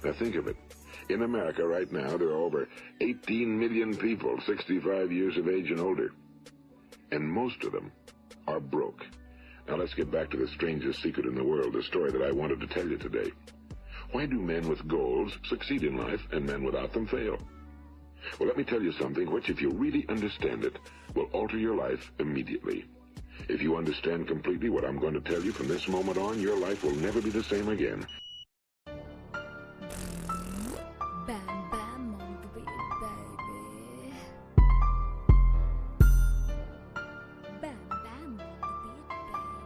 Now think of it. In America right now, there are over 18 million people 65 years of age and older. And most of them are broke. Now let's get back to the strangest secret in the world, the story that I wanted to tell you today. Why do men with goals succeed in life and men without them fail? Well, let me tell you something which, if you really understand it, will alter your life immediately. If you understand completely what I'm going to tell you from this moment on, your life will never be the same again. Bam bam on the beat, baby. Bam bam on the beat, baby.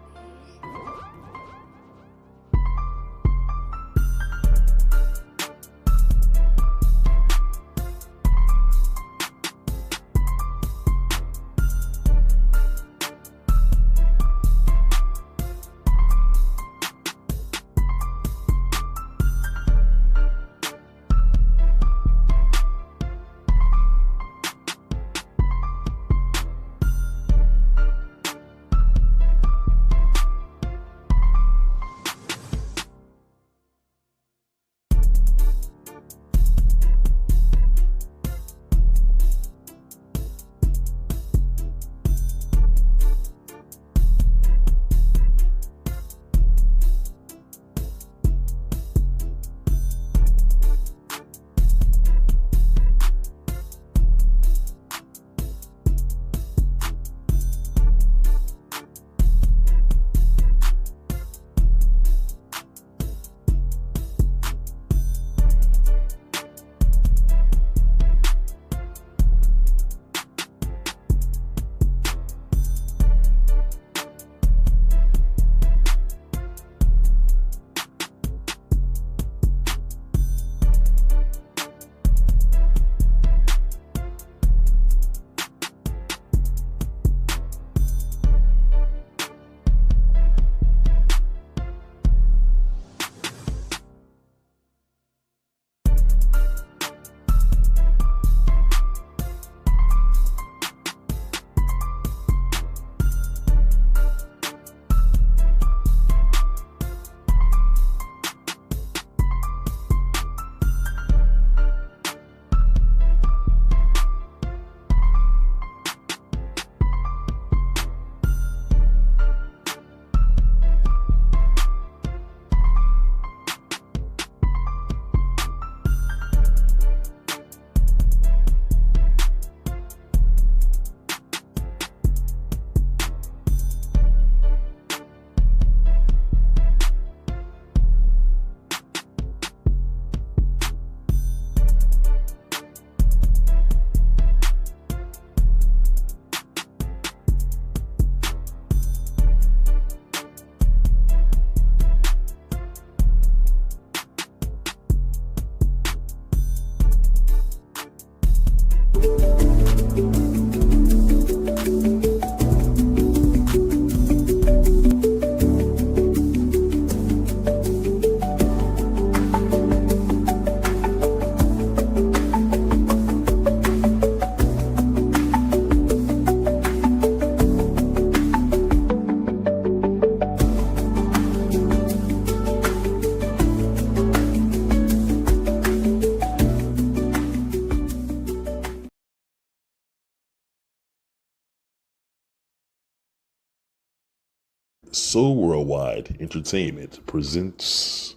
So Worldwide Entertainment presents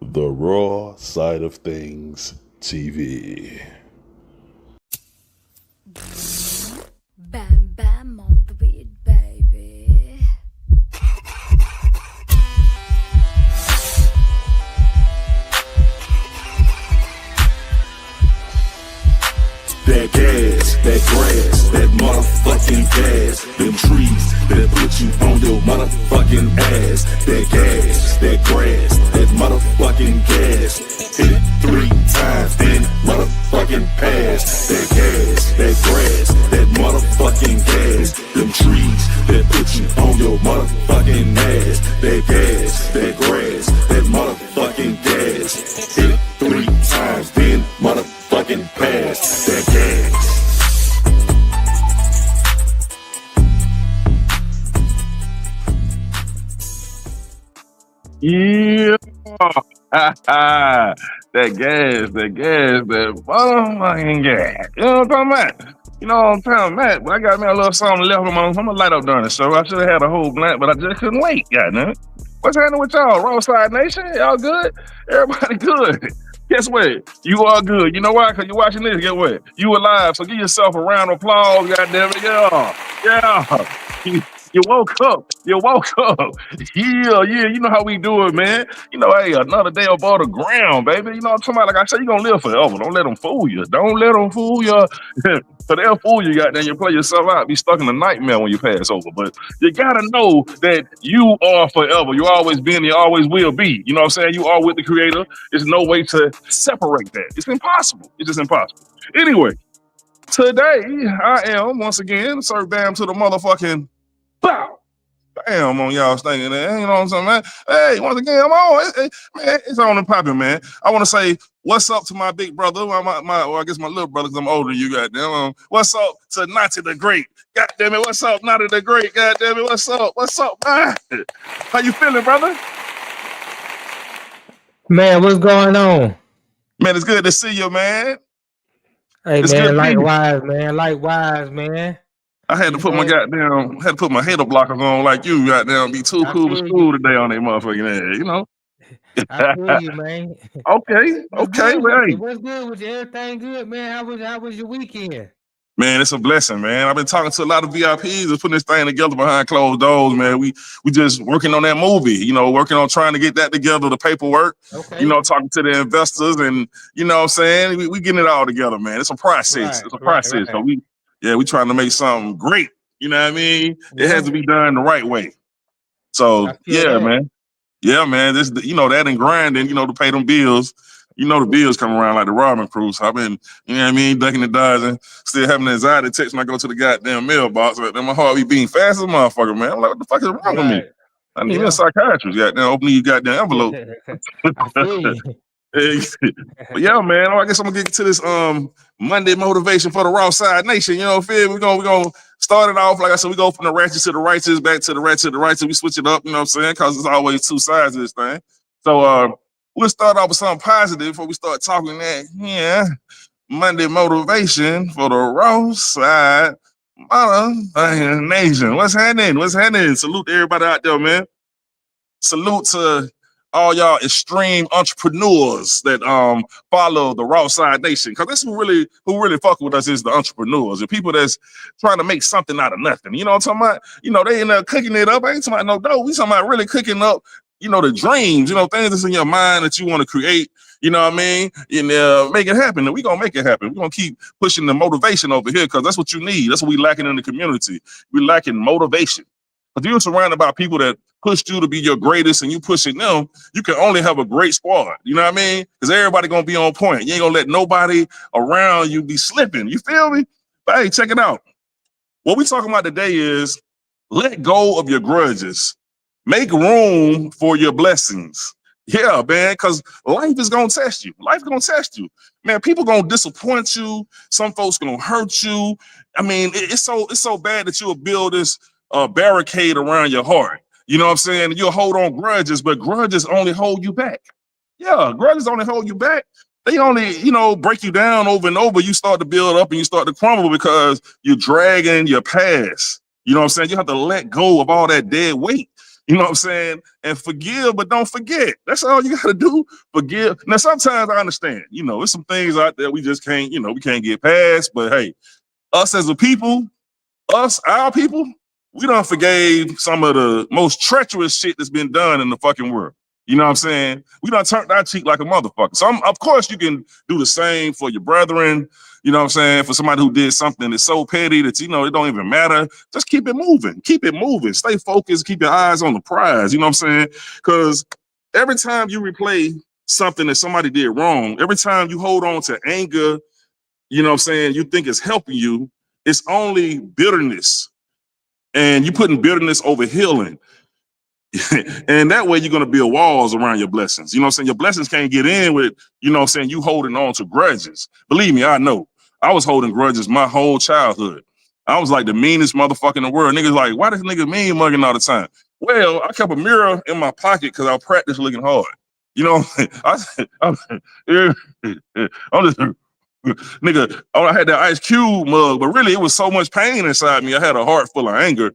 The Raw Side of Things TV. Bam bam on the beat, baby. That gas, that grass, that motherfucking gas, them trees that put you on your motherfucking ass. That gas, that grass, that motherfucking gas. Hit it 3 times, then motherfucking pass. That gas, that grass, that motherfucking gas. Them trees that put you on your motherfucking ass. That gas, that grass, that motherfucking gas. Hit it 3 times, then motherfucking pass. That gas. Yeah. that gas, that motherfucking gas. You know what I'm talking about? You know what I'm talking about? But I got me a little something left on my. I'm gonna light up during the show. I should have had a whole blunt, but I just couldn't wait. Goddamn it. What's happening with y'all? Roadside Nation? Y'all good? Everybody good. Guess what? You are good. You know why? Because you're watching this. Get what? You alive. So give yourself a round of applause. Goddamn it. Yeah. Yeah. You woke up. You woke up. Yeah, yeah. You know how we do it, man. You know, hey, another day above the ground, baby. You know what I'm talking about? Like I said, you're going to live forever. Don't let them fool you. Don't let them fool you. So they'll fool you, goddamn. You play yourself out. Be stuck in a nightmare when you pass over. But you got to know that you are forever. You always been, you always will be. You know what I'm saying? You are with the Creator. There's no way to separate that. It's impossible. It's just impossible. Anyway, today I am, once again, Sir Bam to the motherfucking bow. Damn on y'all thinking that, you know what I'm saying, man? Hey, once again, I'm on. Man, it's on and popping, man. I want to say what's up to my big brother, well, I guess my little brother, because I'm older than you, goddamn. What's up to Natty the Great? Goddamn it, what's up, Natty the Great? Goddamn it, what's up? What's up, man? How you feeling, brother? Man, what's going on? Man, it's good to see you, man. Hey, It's good man, to be here. likewise, man. I had to You put my know, hater blockers on like you, goddamn. Be too I cool for feel you. school today on that motherfucking ass, you know? I feel you, man. Okay, What's okay, good well, with hey. you? What's good with you? Everything good, man? How was your weekend? Man, it's a blessing, man. I've been talking to a lot of VIPs and putting this thing together behind closed doors, man. We just working on that movie, you know, working on trying to get that together, the paperwork, you Okay. know, talking to the investors and, you know what I'm saying? We getting it all together, man. It's a process. Right, It's a right, process. So right. we trying to make something great. You know what I mean? It has Yeah, to be done the right way. I So feel that. yeah, man. This, you know, that and grinding, you know, to pay them bills. You know, the bills come around like the Robin Crew. So I've been, you know what I mean, ducking the dodge and still having anxiety text when I go to the goddamn mailbox. But then my heart be beating fast as a motherfucker, man. I'm like, what the fuck is wrong with me? Right. I need me a Yeah. psychiatrist, goddamn, open these goddamn envelope. I feel you. But yeah, man, I guess I'm gonna get to this Monday motivation for the Raw Side Nation. You know, feel we gonna start it off like I said. We go from the ratchet to the righteous, back to the ratchet to the righteous. We switch it up. You know what I'm saying? Because there's always two sides of this thing. So we'll start off with something positive before we start talking that. Yeah, Monday motivation for the Raw Side Nation. What's happening? What's happening? Salute to everybody out there, man. Salute to all y'all extreme entrepreneurs that follow the Raw Side Nation. Cause that's who really fuck with us is the entrepreneurs, the people that's trying to make something out of nothing. You know what I'm talking about? You know, they end up cooking it up. I ain't talking about no dough. We talking about really cooking up, you know, the dreams, you know, things that's in your mind that you want to create. You know what I mean? And make it happen. And we gonna make it happen. We're gonna keep pushing the motivation over here because that's what you need. That's what we lacking in the community. We lacking motivation. If you're surrounded by people that pushed you to be your greatest and you pushing them, you can only have a great squad. You know what I mean? Because everybody gonna be on point. You ain't gonna let nobody around you be slipping. You feel me? But hey, check it out. What we talking about today is let go of your grudges. Make room for your blessings. Yeah, man, because life is gonna test you. Life gonna test you. Man, people gonna disappoint you. Some folks gonna hurt you. I mean, it's so bad that you'll build this barricade around your heart. You know what I'm saying? You'll hold on grudges, but grudges only hold you back. Yeah, grudges only hold you back. They only, you know, break you down over and over. You start to build up and you start to crumble because you're dragging your past. You know what I'm saying? You have to let go of all that dead weight. You know what I'm saying? And forgive, but don't forget. That's all you got to do. Forgive. Now, sometimes I understand, you know, there's some things out there we just can't, you know, we can't get past. But hey, us as a people, our people, we done forgave some of the most treacherous shit that's been done in the fucking world. You know what I'm saying? We done turned our cheek like a motherfucker. So of course you can do the same for your brethren. You know what I'm saying? For somebody who did something that's so petty that, you know, it don't even matter. Just keep it moving. Keep it moving. Stay focused. Keep your eyes on the prize. You know what I'm saying? Because every time you replay something that somebody did wrong, every time you hold on to anger, you know what I'm saying, you think it's helping you, it's only bitterness. And you putting bitterness over healing. And that way you're going to build walls around your blessings. You know what I'm saying? Your blessings can't get in with, you know what I'm saying, you holding on to grudges. Believe me, I know. I was holding grudges my whole childhood. I was like the meanest motherfucker in the world. Niggas like, why this nigga mean mugging all the time? Well, I kept a mirror in my pocket because I practiced looking hard. You know, I'm just nigga. Oh, I had that Ice Cube mug, but really it was so much pain inside me. I had a heart full of anger.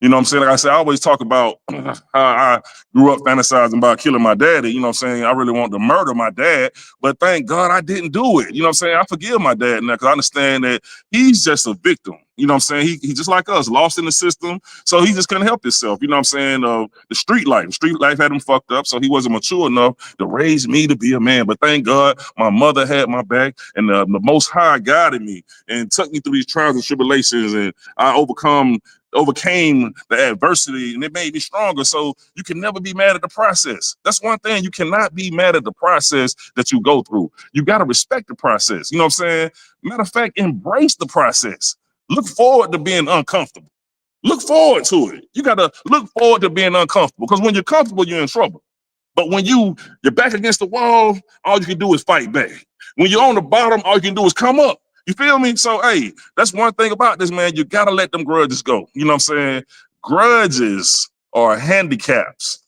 You know what I'm saying? Like I said, I always talk about how I grew up fantasizing about killing my daddy. You know what I'm saying? I really wanted to murder my dad, but thank God I didn't do it. You know what I'm saying? I forgive my dad now because I understand that he's just a victim. You know what I'm saying? He just like us, lost in the system. So he just couldn't help himself. You know what I'm saying? The street life. Street life had him fucked up. So he wasn't mature enough to raise me to be a man. But thank God my mother had my back and the Most High guided me and took me through these trials and tribulations. And I overcame the adversity and it made me stronger. So you can never be mad at the process. That's one thing. You cannot be mad at the process that you go through. You got to respect the process. You know what I'm saying? Matter of fact, embrace the process. Look forward to being uncomfortable. Look forward to it. You got to look forward to being uncomfortable because when you're comfortable, you're in trouble. But when you're back against the wall, all you can do is fight back. When you're on the bottom, all you can do is come up. You feel me? So, hey, that's one thing about this, man. You got to let them grudges go. You know what I'm saying? Grudges are handicaps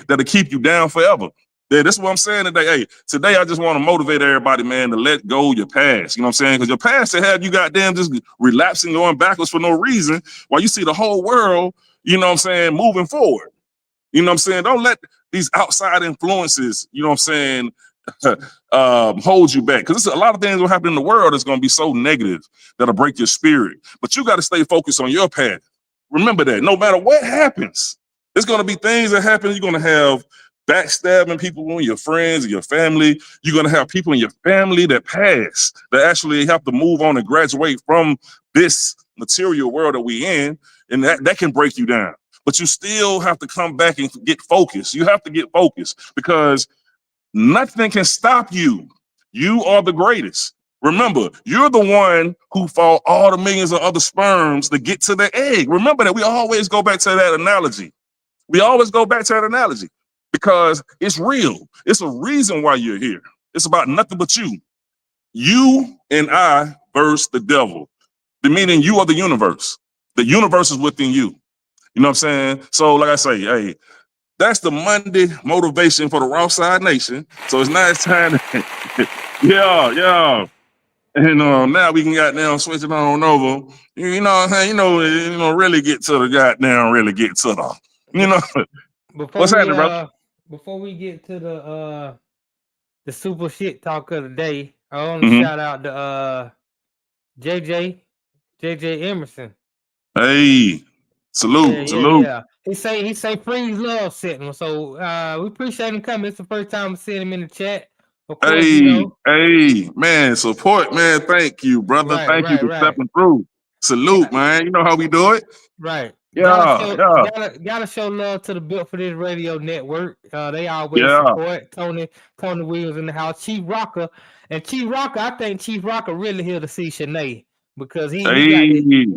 that'll keep you down forever. Yeah, that's what I'm saying today. Hey, today I just want to motivate everybody, man, to let go of your past. You know what I'm saying? Because your past to have you goddamn just relapsing, going backwards for no reason while you see the whole world, you know what I'm saying, moving forward. You know what I'm saying? Don't let these outside influences, you know what I'm saying, hold you back. Because a lot of things will happen in the world that's going to be so negative that'll break your spirit. But you got to stay focused on your path. Remember that no matter what happens, there's going to be things that happen. You're going to have backstabbing people in your friends and your family. You're going to have people in your family that pass, that actually have to move on and graduate from this material world that we in. And that can break you down. But you still have to come back and get focused. You have to get focused because nothing can stop you. You are the greatest. Remember, you're the one who fought all the millions of other sperms to get to the egg. Remember that. We always go back to that analogy. We always go back to that analogy because it's real. It's a reason why you're here. It's about nothing but you. You and I versus the devil. The meaning you are the universe. The universe is within you. You know what I'm saying? So like I say, hey, that's the Monday motivation for the Raw Side Nation. So it's now it's time to, yeah. And now we can goddamn switch it on over. You know what I'm saying? Really get to the goddamn, really get to the, you know. Before What's we happening, brother? before we get to the super shit talk of the day, I want to Mm-hmm. shout out to JJ Emerson. Hey, salute. Yeah. He say freeze love setting. So we appreciate him coming. It's the first time we seeing him in the chat. Of course, Hey, man, support, man. Thank you, brother. Thank you for right. stepping through. Salute, man. You know how we do it. Right. Yeah. Gotta show love to the Built for This Radio Network. They always Yeah. support Tony Williams in the house. Chief Rocker. And Chief Rocker, I think Chief Rocker really here to see Shanae because he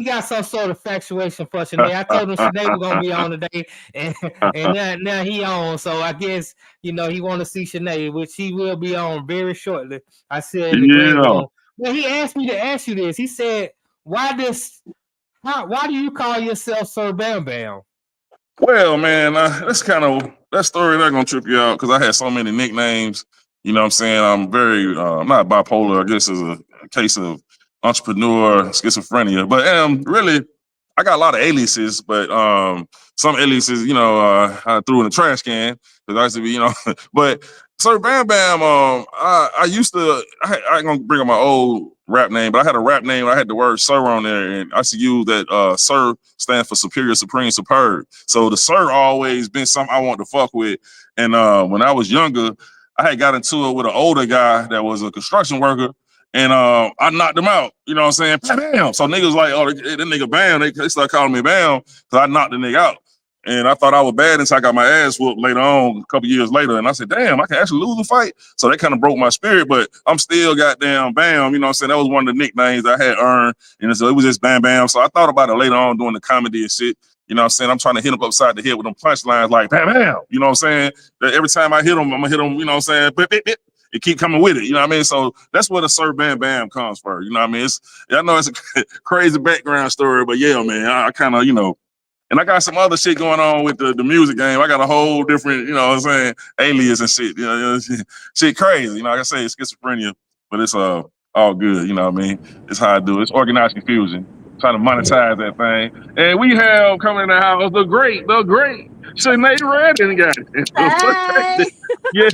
got some sort of factuation for Shanae. I told him Shanae was gonna be on today, and now he on. So I guess he want to see Shanae, which he will be on very shortly. I said in the green room. Well, he asked me to ask you this. He said, why do you call yourself Sir Bam Bam? Well, man, that's kind of that story not gonna trip you out because I had so many nicknames. You know what I'm saying? I'm very I'm not bipolar. I guess it's a case of entrepreneur schizophrenia. But really, I got a lot of aliases, but some aliases, I threw in the trash can because I used to be, but Sir Bam Bam, I used to, I ain't gonna bring up my old rap name, but I had a rap name. I had the word Sir on there, and I used to use that Sir stands for Superior, Supreme, Superb. So the Sir always been something I want to fuck with. And when I was younger, I had got into it with an older guy that was a construction worker. And I knocked him out, you know what I'm saying? Bam! So niggas like, oh, that nigga Bam. They started calling me Bam because I knocked the nigga out. And I thought I was bad until I got my ass whooped later on, a couple years later. And I said, damn, I can actually lose a fight. So that kind of broke my spirit, but I'm still goddamn Bam. You know what I'm saying? That was one of the nicknames I had earned. And so it was just Bam Bam. So I thought about it later on doing the comedy and shit. You know what I'm saying? I'm trying to hit him upside the head with them punchlines like Bam Bam. You know what I'm saying? That every time I hit him, I'm going to hit him, you know what I'm saying? Bip, bip, bip. It keep coming with it, you know what I mean? So that's where the Sir Bam Bam comes from, you know what I mean? I know it's a crazy background story, but yeah, man, I kind of, And I got some other shit going on with the music game. I got a whole different, you know what I'm saying, alias and shit. You know shit crazy. You know, like I say, it's schizophrenia, but it's all good. You know what I mean? It's how I do it. It's organized confusion. Trying to monetize that thing. And we have coming in the house the great Sinead Redden got it. Hey, Yeah.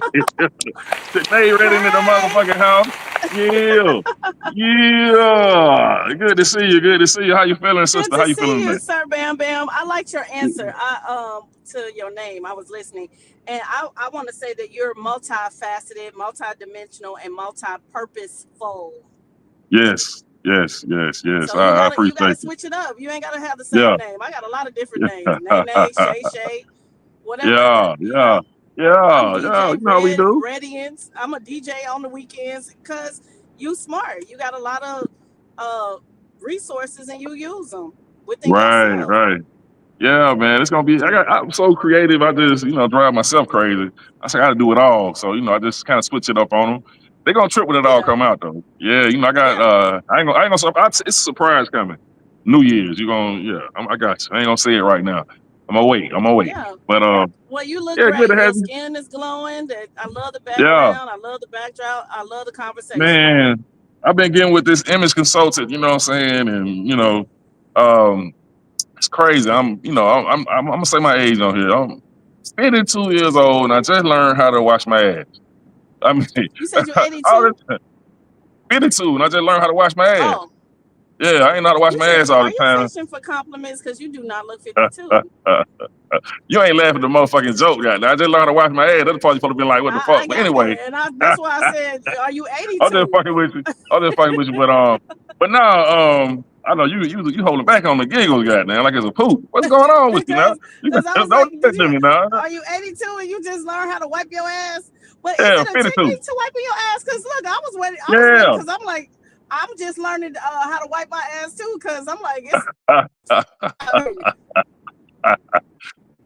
Sinead Redden in the hey. motherfucking house. Yeah. Yeah. Good to see you. Good to see you. How you feeling, Good sister? How to you see feeling you, today? Sir Bam Bam. I liked your answer. I to your name. I was listening, and I want to say that you're multifaceted, multidimensional, and multi-purposeful. Yes. Yes. Yes. Yes. So I you gotta appreciate you. switch it up. You ain't gotta have the Yeah. same name. I got a lot of different names. Nay Yeah. Nay, Shay Shay, whatever. Yeah. Yeah. I'm Yeah. Yeah. DJ You know how we do. Radiance. I'm a DJ on the weekends because you smart. You got a lot of uh resources and you use them within Right. yourself. Right. Yeah, man, it's gonna be. I'm so creative. I just, drive myself crazy. I got to do it all. So, I just kind of switch it up on them. They gonna trip when it all Yeah, come out though. Yeah, I got. yeah, I ain't gonna. It's a surprise coming. New Year's. You gonna? Yeah, I got you. I ain't gonna say it right now. I'm gonna wait. yeah. But Well, you look yeah, good great. to have Your you. skin is glowing. That I love the Yeah, background. I love the backdrop. I love the conversation. man. I've been getting with this image consultant. You know what I'm saying? And um, it's crazy. I'm gonna say my age on here. I'm 52 years old, and I just learned how to wash my ass. I mean, You said you're all 82. this 52, and I just learned how to wash my ass. Oh, Yeah, I ain't know how to wash you my said, ass all are the you time. fishing for compliments? Because you do not look 52. You ain't laughing at the motherfucking joke, guy. I just learned how to wash my ass. That's probably supposed to be like, what the fuck? I But got anyway, that, and I'm that's why I said, are you just 82? fucking with you. I'm just fucking with you. But now, I know you holding back on the giggles, goddamn, like it's a poop. What's going on with you now? because You because I don't was like, do that to me now. are you 82 and you just learned how to wipe your ass? But is Yeah, it a 52. technique to wiping your ass? Because look, I was waiting Yeah. because I'm like, I'm just learning how to wipe my ass too. Because I'm like, it's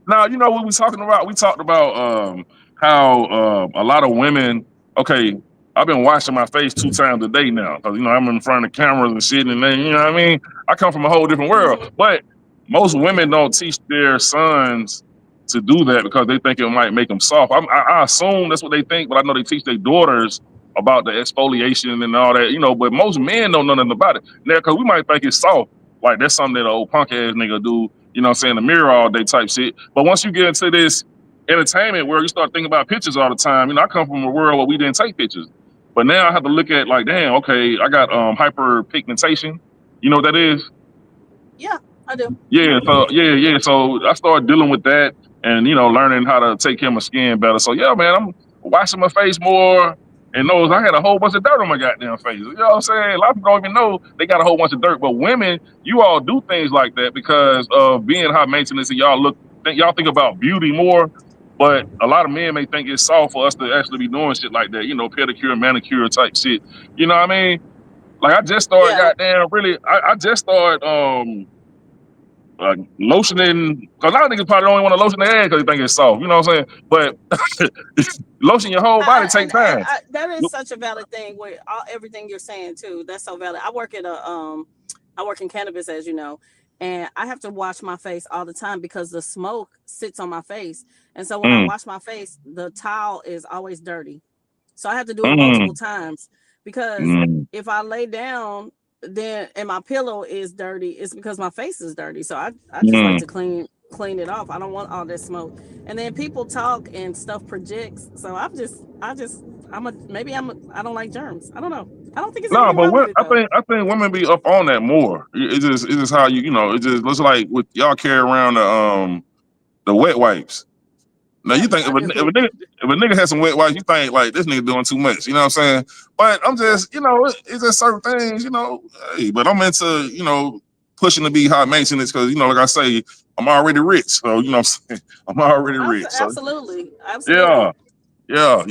Now, you know what we talking about? We talked about how a lot of women. Okay, I've been washing my face 2 times a day now because I'm in front of cameras and shit, and then what I mean. I come from a whole different world, Mhm. but most women don't teach their sons to do that because they think it might make them soft. I assume that's what they think, but I know they teach their daughters about the exfoliation and all that. But most men don't know nothing about it. Now, because we might think it's soft, like that's something that an old punk ass nigga do. In the mirror all day type shit. But once you get into this entertainment where you start thinking about pictures all the time, I come from a world where we didn't take pictures. But now I have to look at like, damn, okay, I got hyperpigmentation. You know what that is? Yeah, I do. Yeah, so yeah. So I started dealing with that and learning how to take care of my skin better. So yeah, man, I'm washing my face more. And those I had a whole bunch of dirt on my goddamn face. You know what I'm saying? A lot of people don't even know they got a whole bunch of dirt. But women, you all do things like that because of being high maintenance and y'all think about beauty more. But a lot of men may think it's soft for us to actually be doing shit like that, pedicure, manicure type shit. You know what I mean? Like I just started Yeah, goddamn really I just started lotioning, because a lot of niggas probably don't even want to lotion their ass because they think it's soft. You know what I'm saying? But lotion your whole body take time. that is such a valid thing with everything you're saying too. That's so valid. I work in cannabis, as you know, and I have to wash my face all the time because the smoke sits on my face, and so when I Mm, wash my face, the towel is always dirty. So I have to do it multiple mm, times because mm, if I lay down then and my pillow is dirty, it's because my face is dirty. So I just like mm. to clean it off. I don't want all that smoke. And then people talk and stuff projects. So I don't like germs. I don't know. I don't think there's No, anything but wrong with it though. I think women be up on that more. It's just how it just looks like with y'all carry around the wet wipes. Now you Yep, think I do. if a nigga has some wet wipes, you think like this nigga doing too much. You know what I'm saying? But I'm Yep. just it's just certain things. Hey, but I'm into pushing to be high maintenance because like I say, I'm already rich. So what I'm saying, I'm already rich. So Absolutely. yeah, Absolutely. yeah.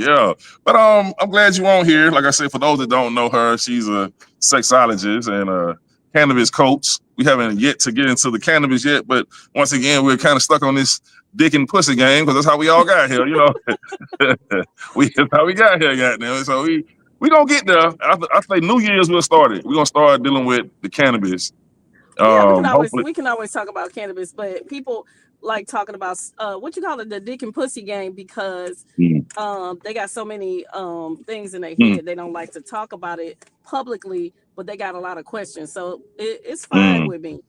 But I'm glad you on here. Like I said, for those that don't know her, she's a sexologist and a cannabis coach. We haven't yet to get into the cannabis yet, but once again, we're kind of stuck on this dick and pussy game because that's how we all got here. That's how we got here, goddamn. So we gonna get there. I say New Year's we'll start it. We're gonna start dealing with the cannabis Yeah, Hopefully, we can always talk about cannabis, but people like talking about what you call it, the dick and pussy game, because mm, they got so many things in their mm, head. They don't like to talk about it publicly, but they got a lot of questions. So it's fine mm. with me.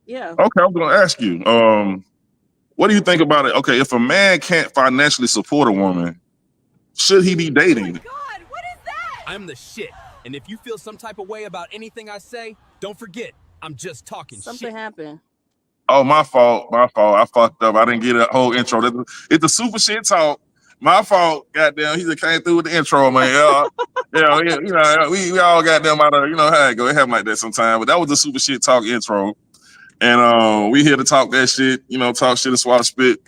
Yeah. Okay, I was gonna ask you, what do you think about it? Okay, if a man can't financially support a woman, should he be dating? God, what is that? I'm the shit. And if you feel some type of way about anything I say, don't forget, I'm just talking Something shit. happened. Oh, my fault. My fault. I fucked up. I didn't get a whole intro. It's the super shit talk. My fault. Goddamn, he just came through with the intro, man. We all goddamn out of, you know how it go. It happen like that sometimes. But that was the super shit talk intro. And we here to talk that shit, talk shit and swallow spit,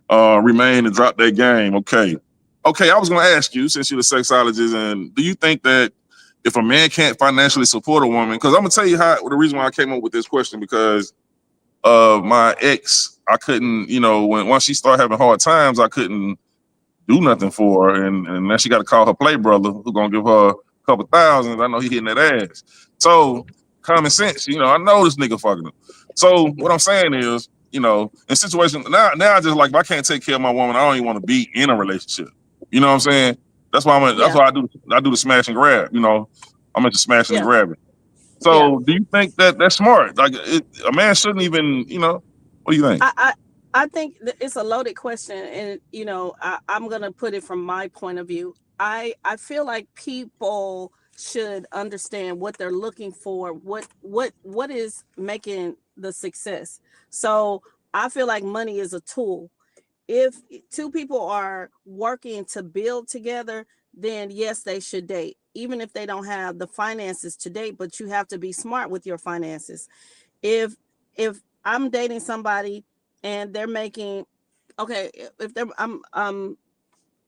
remain and drop that game. Okay. Okay, I was gonna ask you, since you're the sexologist, and do you think that if a man can't financially support a woman, because I'm gonna tell you the reason why I came up with this question, because my ex, I couldn't, once she started having hard times, I couldn't do nothing for her, and now she got to call her play brother, who gonna give her a couple thousand. I know he hitting that ass. So common sense, I know this nigga fucking her. So what I'm saying is, in situations now I just like, if I can't take care of my woman, I don't even want to be in a relationship. You know what I'm saying? That's why that's Yeah. why I do the smash and grab. I'm into smashing and Yeah. grabbing. Yeah. So, do you think that that's smart? Like, a man shouldn't even, what do you think? I think it's a loaded question, and I'm gonna put it from my point of view. I feel like people should understand what they're looking for, what is making the success. So I feel like money is a tool. If two people are working to build together, then yes, they should date, even if they don't have the finances to date. But you have to be smart with your finances. If I'm dating somebody and they're making, okay, if they're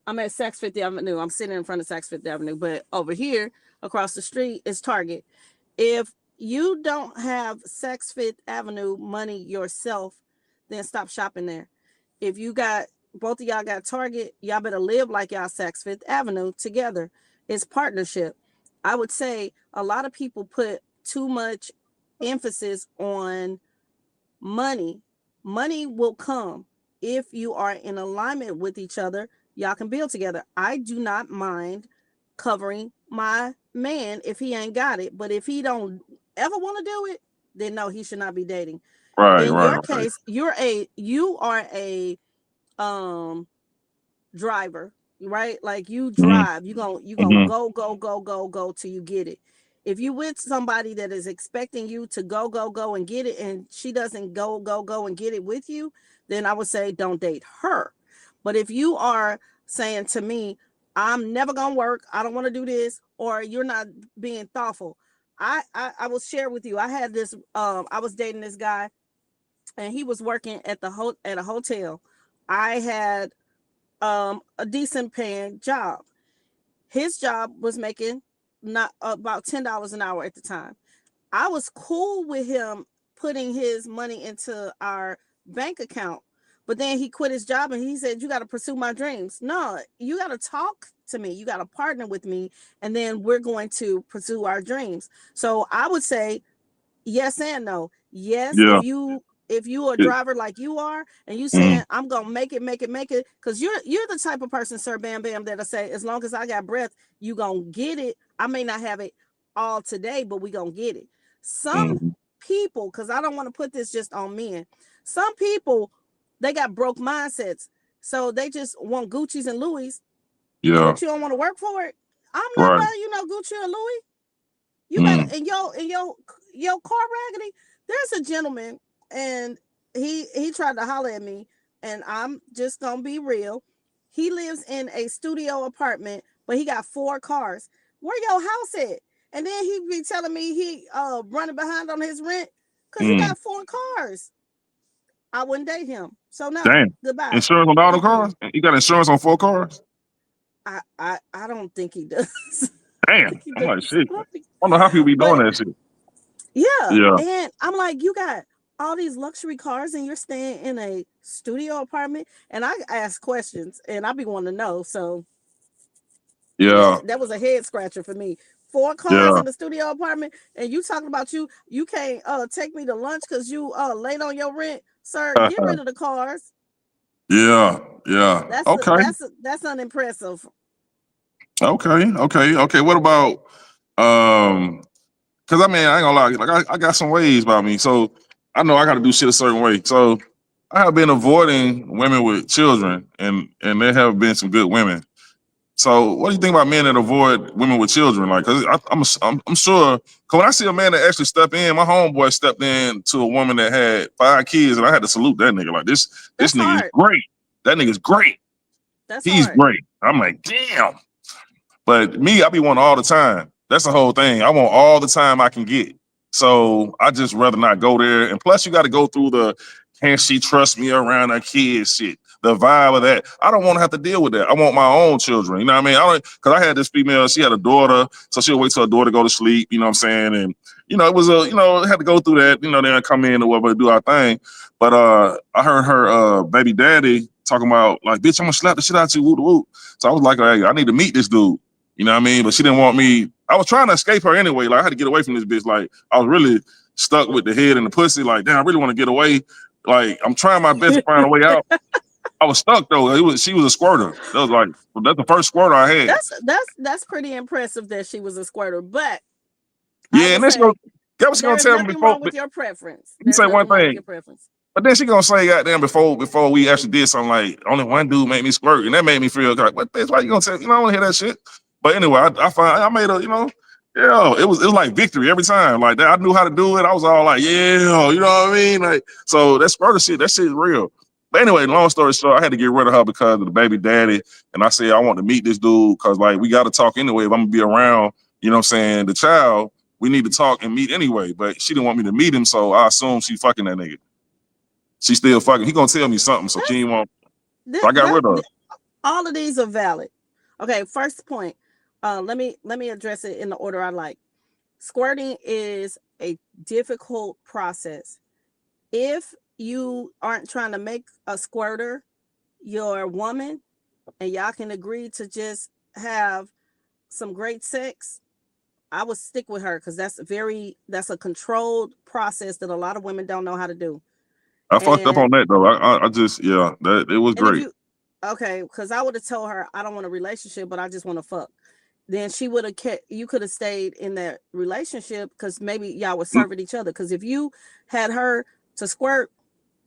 I'm at Saks Fifth Avenue. I'm sitting in front of Saks Fifth Avenue, but over here across the street is Target. If you don't have Saks Fifth Avenue money yourself, then stop shopping there. If you got both of y'all got Target, y'all better live like y'all Saks Fifth Avenue together. It's partnership. I would say a lot of people put too much emphasis on money. Money will come if you are in alignment with each other. Y'all can build together. I do not mind covering my man if he ain't got it, but if he don't ever want to do it, then no, he should not be dating. Right, In right, your right. case, you are a um driver, right? Like you Mm-hmm, drive, you gonna mm-hmm. go till you get it. If you with somebody that is expecting you to go and get it, and she doesn't go and get it with you, then I would say don't date her. But if you are saying to me, I'm never gonna work, I don't want to do this, or you're not being thoughtful, I will share with you. I had this I was dating this guy, and he was working at at a hotel. I had a decent paying job. His job was making not about $10 an hour at the time. I was cool with him putting his money into our bank account, but then he quit his job and he said, "You got to pursue my dreams." No, you got to talk to me. You got to partner with me, and then we're going to pursue our dreams. So I would say yes and no. Yes, Yeah. if you are a It, driver like you are, and you mm, saying I'm gonna make it, because you're the type of person, Sir Bam Bam, that'll say as long as I got breath, you gonna get it. I may not have it all today, but we gonna get it. Some mm, people, because I don't want to put this just on men. Some people, they got broke mindsets, so they just want Gucci's and Louis, yeah. but you don't want to work for it. I'm not Right. buying you no Gucci or Louis. You better Mm, in your car raggedy. There's a gentleman, and he tried to holler at me, and I'm just gonna be real. He lives in a studio apartment, but he got 4 cars. Where your house at? And then he be telling me he running behind on his rent because he mm. got 4 cars. I wouldn't date him. So no, Damn. goodbye. Insurance on all the Mm-mm. cars? You got insurance on 4 cars? I don't think he does. I don't think Damn. he I'm does. like, shit. I don't think- I don't know how people be doing But that shit. yeah, Yeah. and I'm like, you got all these luxury cars and you're staying in a studio apartment, and I ask questions and I be wanting to know. So Yeah. that was a head scratcher for me. 4 cars Yeah. in the studio apartment, and you talking about you can't take me to lunch because you late on your rent, sir. Get rid of the cars. Yeah. Okay. That's unimpressive. Okay. What about because I mean I ain't gonna lie, like I got some ways about me, so I know I got to do shit a certain way. So I have been avoiding women with children, and there have been some good women. So what do you think about men that avoid women with children? Like, cause I'm sure. Cause when I see a man that actually step in, my homeboy stepped in to a woman that had 5 kids, and I had to salute that nigga. Like this That's nigga is hard. great. That nigga's great. That's He's hard. great. I'm like, damn. But me, I be wanting all the time. That's the whole thing. I want all the time I can get. So I just rather not go there. And plus, you got to go through the can she trust me around her kids shit. The vibe of that. I don't want to have to deal with that. I want my own children. You know what I mean? I don't, because I had this female, she had a daughter, so she'll wait till her daughter go to sleep. You know what I'm saying? And it was had to go through that. Then come in or whatever, do our thing. But I heard her baby daddy talking about like, bitch, I'm gonna slap the shit out you, woo woo. So I was like, hey, I need to meet this dude. You know what I mean? But she didn't want me. I was trying to escape her anyway. Like I had to get away from this bitch. Like I was really stuck with the head and the pussy. Like, damn, I really want to get away. Like I'm trying my best to find a way out. I was stuck though. She was a squirter. That's the first squirter I had. That's pretty impressive that she was a squirter. But yeah, and that's what she gonna tell me before. Wrong with your preference. You say one thing. But then she gonna say, goddamn, before we actually did something, like only one dude made me squirt, and that made me feel like, what bitch? Why you gonna tell? I don't want to hear that shit. But anyway, I made a, it was like victory every time. Like that, I knew how to do it. I was all like, yeah, you know what I mean? Like, so that squirter shit, that shit is real. But anyway, long story short, I had to get rid of her because of the baby daddy, and I said I want to meet this dude because like we got to talk anyway. If I'm gonna be around, you know what I'm saying, the child, we need to talk and meet anyway. But she didn't want me to meet him, so I assumed she fucking that nigga. She still fucking. He gonna tell me something, so she ain't want. So I got rid of her. All of these are valid. Okay, first point. Let me address it in the order I like. Squirting is a difficult process. If you aren't trying to make a squirter your woman, and y'all can agree to just have some great sex, I would stick with her because that's a controlled process that a lot of women don't know how to do. I fucked up on that though. I just that it was great. Okay, because I would have told her I don't want a relationship, but I just want to fuck. Then she would have kept. You could have stayed in that relationship because maybe y'all would serve each other. Because if you had her to squirt,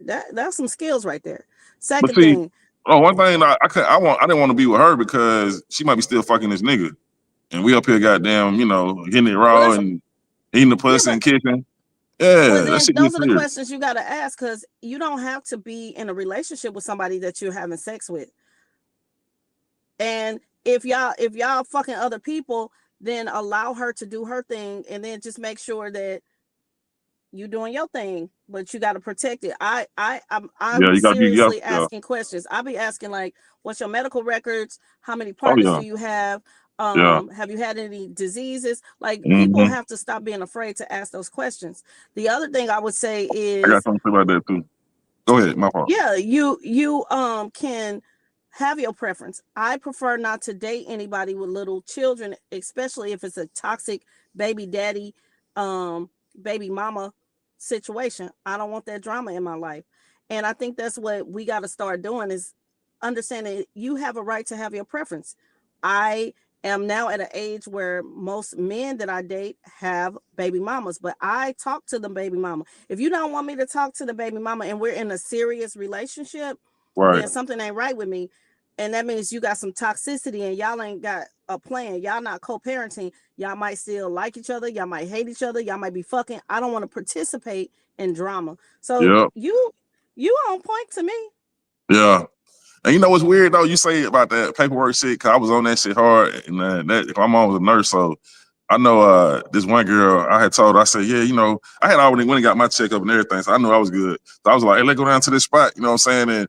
that's some skills right there. Second thing. One thing I didn't want to be with her because she might be still fucking this nigga, and we up here goddamn getting it raw and eating the pussy and kicking. Yeah, well, then those are the questions you got to ask because you don't have to be in a relationship with somebody that you're having sex with. And if y'all fucking other people, then allow her to do her thing, and then just make sure that you doing your thing, but you got to protect it. I'm seriously asking questions. I'll be asking like, what's your medical records? How many partners do you have? Have you had any diseases? Like people have to stop being afraid to ask those questions. The other thing I would say is I got something to say about that too. Go ahead, my fault. Yeah, you can have your preference. I prefer not to date anybody with little children, especially if it's a toxic baby daddy, baby mama situation. I don't want that drama in my life. And I think that's what we got to start doing is understanding you have a right to have your preference. I am now at an age where most men that I date have baby mamas, but I talk to the baby mama. If you don't want me to talk to the baby mama and we're in a serious relationship, then something ain't right with me. And that means you got some toxicity and y'all ain't got a plan. Y'all not co-parenting. Y'all might still like each other. Y'all might hate each other. Y'all might be fucking. I don't want to participate in drama. So you on point to me. Yeah. And you know what's weird though? You say about that paperwork shit, cause I was on that shit hard, and that my mom was a nurse, so I know this one girl. I had told her, I said, yeah, I had already went and got my checkup and everything, so I knew I was good. So I was like, hey, let's go down to this spot, you know what I'm saying? And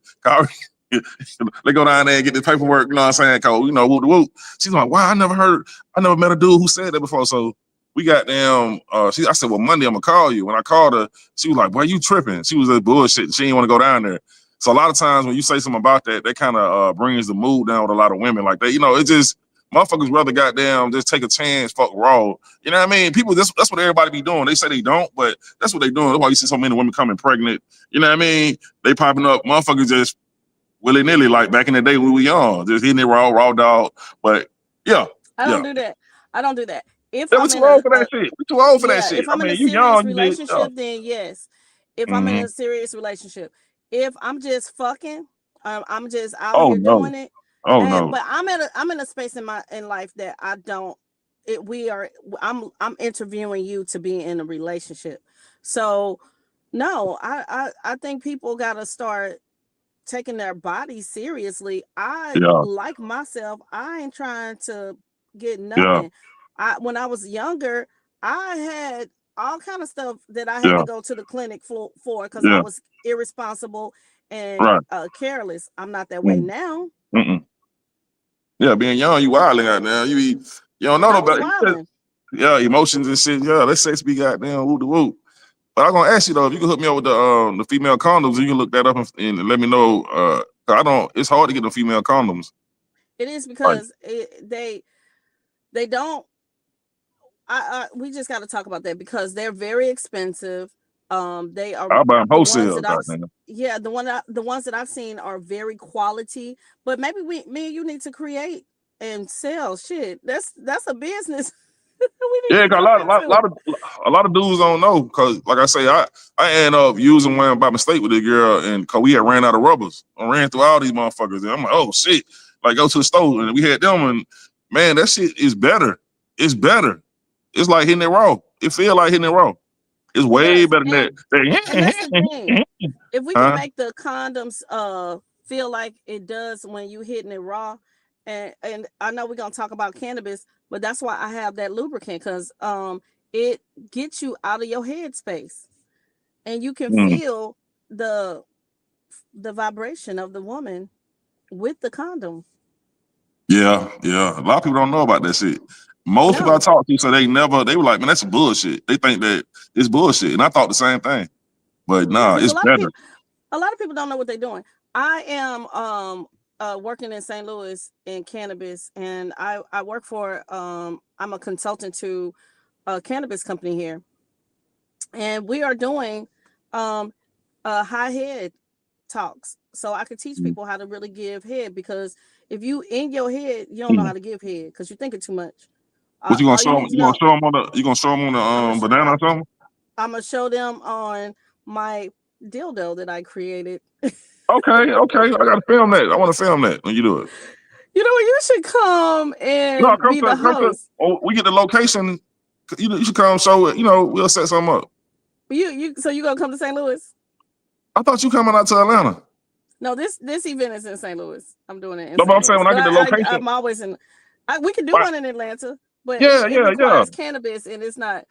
let's go down there and get the paperwork, you know what I'm saying? Cause whoop whoop. She's like, wow, I never met a dude who said that before. So we got down. I said, well, Monday I'm gonna call you. When I called her, she was like, boy, you tripping? She was like bullshit. She didn't want to go down there. So a lot of times when you say something about that, that kind of brings the mood down with a lot of women. Like that, it just Motherfuckers rather goddamn just take a chance, fuck raw. You know what I mean? People, that's what everybody be doing. They say they don't, but that's what they doing. That's why you see so many women coming pregnant. You know what I mean? They popping up. Motherfuckers just willy-nilly, like back in the day when we were young, just hitting it raw dog. But yeah. I don't do that. I don't do that. If Yeah, I'm we too in old for that shit. We too old for that shit. if I'm I in mean, a you serious young, you did. relationship, then yes. If I'm in a serious relationship, if I'm just fucking, I'm just out Oh here no. doing it. Oh no. But I'm in a space in life that I don't. I'm interviewing you to be in a relationship. So no, I think people gotta start taking their body seriously. I Yeah. like myself. I ain't trying to get Yeah. nothing. When I was younger, I had all kind of stuff that I had Yeah. to go to the clinic for because I Yeah. was irresponsible and Right. careless. I'm not that way now. Mm-mm. Yeah, being young, you wilding out now. You don't know I was nobody. wilding. Yeah, emotions and shit. Yeah, let's sex be goddamn woo de woo. But I'm gonna ask you though, if you can hook me up with the female condoms, you can look that up and let me know. 'Cause I don't. It's hard to get the female condoms. It is Like, because they don't. We just got to talk about that because they're very expensive. They are I'll buy them the ones wholesale. that Goddamn. the ones that I've seen are very quality. But maybe me and you need to create and sell shit. That's a business we need Yeah, to 'cause jump into. a lot of dudes don't know. Cause like I say, I ended up using one by mistake with a girl, and cause we had ran out of rubbers. I ran through all these motherfuckers, and I'm like, oh shit! Like go to the store, and we had them, and man, that shit is better. It's better. It's like hitting it raw. It feel like hitting it raw. It's way Yes, better than that. and that's the thing. If we can Huh? make the condoms feel like it does when you hitting it raw, and I know we're gonna talk about cannabis, but that's why I have that lubricant because it gets you out of your head space, and you can Mm. feel the vibration of the woman with the condom. Yeah. A lot of people don't know about that shit. Most people I No, talk to say they were like, man, that's bullshit. They think that it's bullshit. And I thought the same thing. But yeah, nah, because it's better. a lot of people don't know what they're doing. I am working in St. Louis in cannabis, and I work for I'm a consultant to a cannabis company here, and we are doing high head talks, so I could teach people how to really give head because if you in your head, you don't know how to give head because you're thinking too much. What you gonna All you show them? need to know, You gonna show them on the banana or something? I'm gonna show them on my dildo that I created. Okay. I gotta film that. I want to film that when you do it. You know what? You should come No, and be the come to. host. Oh, we get the location. You should come show it. We'll set something up. So you gonna come to St. Louis? I thought you coming out to Atlanta. No, this event is in St. Louis. I'm doing it in No, but I'm St. saying Louis. when I But get the location. I'm always in. We can do Right. one in Atlanta, but Yeah. it requires cannabis and it's not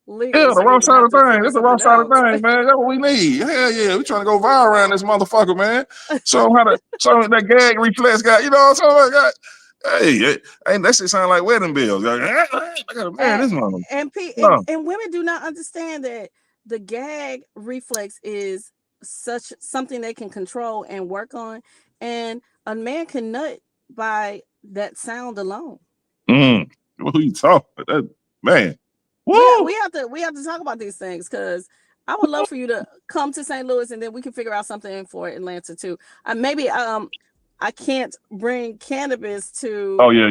legal. Yeah, the So we wrong would side have of to things. figure It's the wrong something side of else. things, man. That's what we need. Hell yeah, we trying to go viral around this motherfucker, man. Show them that gag reflex guy. You know what I'm talking about? Hey, that shit sound like wedding bells. Like, I gotta marry this mother. Yeah. And women do not understand that the gag reflex is such something they can control and work on, and a man can nut by that sound alone. Who you talking? That man. Woo! We have to talk about these things because I would love for you to come to St. Louis and then we can figure out something for Atlanta too. Maybe I can't bring cannabis to. Oh yeah.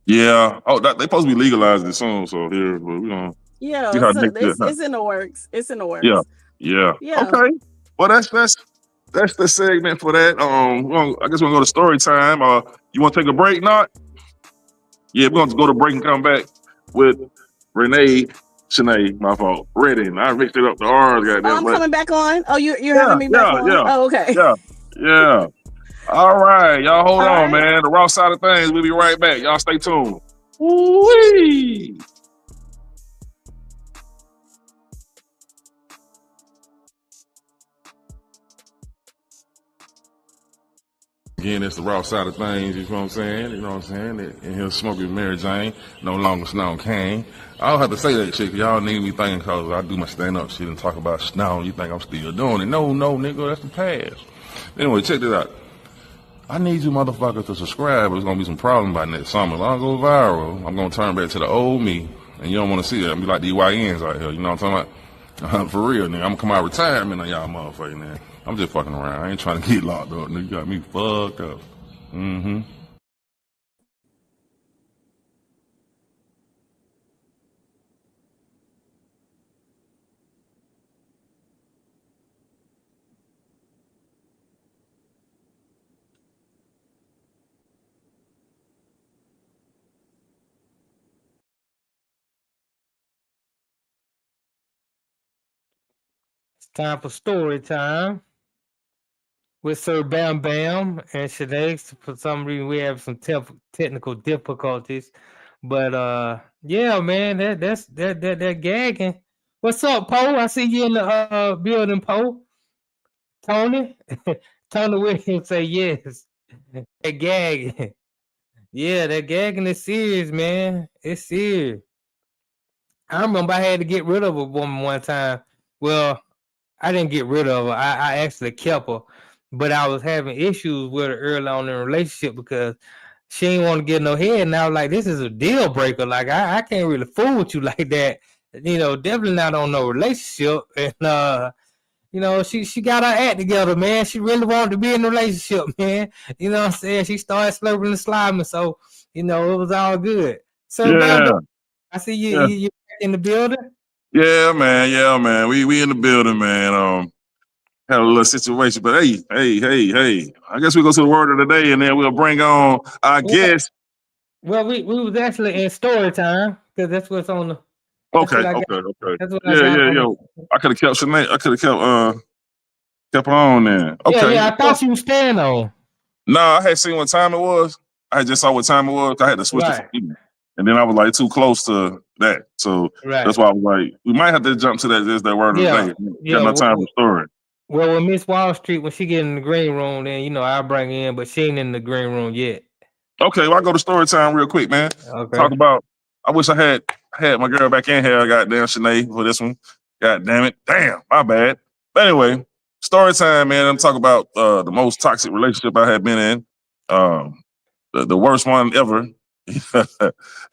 Yeah. Oh, they supposed to be legalizing it soon. So here, but we gonna see how So next year. it's in the works. It's in the works. Yeah. Yeah. Okay. Well, that's the segment for that. I guess we're gonna go to story time. You want to take a break, not? Yeah, we're gonna go to break and come back with Renee. Shanae, my fault. Redding. I mixed it up the R's, goddamn. I'm coming back on. Oh, you're having me back on? Yeah. Oh, okay. Yeah. All right, y'all hold All on, right. man. The raw side of things. We'll be right back. Y'all stay tuned. Woo-wee. Again, it's the raw side of things, you know what I'm saying? You know what I'm saying? And he'll smoke with Mary Jane, no longer Snow Cane. I don't have to say that shit, cause y'all need me thinking cause I do my stand-up shit and talk about Snow, you think I'm still doing it. No, nigga, that's the past. Anyway, check this out. I need you motherfuckers to subscribe. There's gonna be some problem by next summer. If I don't go viral, I'm gonna turn back to the old me. And you don't want to see that. I'm be like the YNs out here. You know what I'm talking about? For real, nigga. I'm gonna come out of retirement on y'all motherfucking man. I'm just fucking around. I ain't trying to get locked up. Nigga, you got me fucked up. Mm-hmm. It's time for story time with Sir Bam Bam and Shanae. For some reason, we have some technical difficulties, but yeah, man, that gagging. What's up, Poe? I see you in the building, Poe. Tony, Tony Williams say yes. That gagging, yeah, that gagging is serious, man. It's serious. I remember I had to get rid of a woman one time. Well, I didn't get rid of her. I actually kept her, but I was having issues with her early on in the relationship because she ain't want to get no head. And I was like, this is a deal breaker. Like I can't really fool with you like that. You know, definitely not on no relationship. And you know, she got her act together, man. She really wanted to be in a relationship, man. You know what I'm saying? She started slurping and sliming, so you know it was all good. Sir Bam, Yeah, I see you, yeah, you back in the building. yeah, man, yeah, man. We in the building, man. Had a little situation, but hey. I guess we go to the word of the day, and then we'll bring on our Well, guest. well, we was actually in story time because that's what's on the. That's Okay, what I got. okay. That's what I Yeah, got yeah, on the. yo. I could have kept Sinead. I could have kept her on there. Yeah, Okay. yeah. I thought you was staying on. Nah, I had seen what time it was. I just saw what time it was. I had to switch it for Right, evening. And then I was like too close to that. So that's right. why I was like, we might have to jump to that word of the Yeah, day. yeah. Got no time for story. Well, when Miss Wall Street, when she get in the green room, then you know I'll bring her in, but she ain't in the green room yet. Okay, well I go to story time real quick, man. Talk Okay. about I wish I had my girl back in here, goddamn Shanae, for this one. God damn it. Damn, my bad. But anyway, story time, man. I'm talking about the most toxic relationship I had been in. Um, the worst one ever.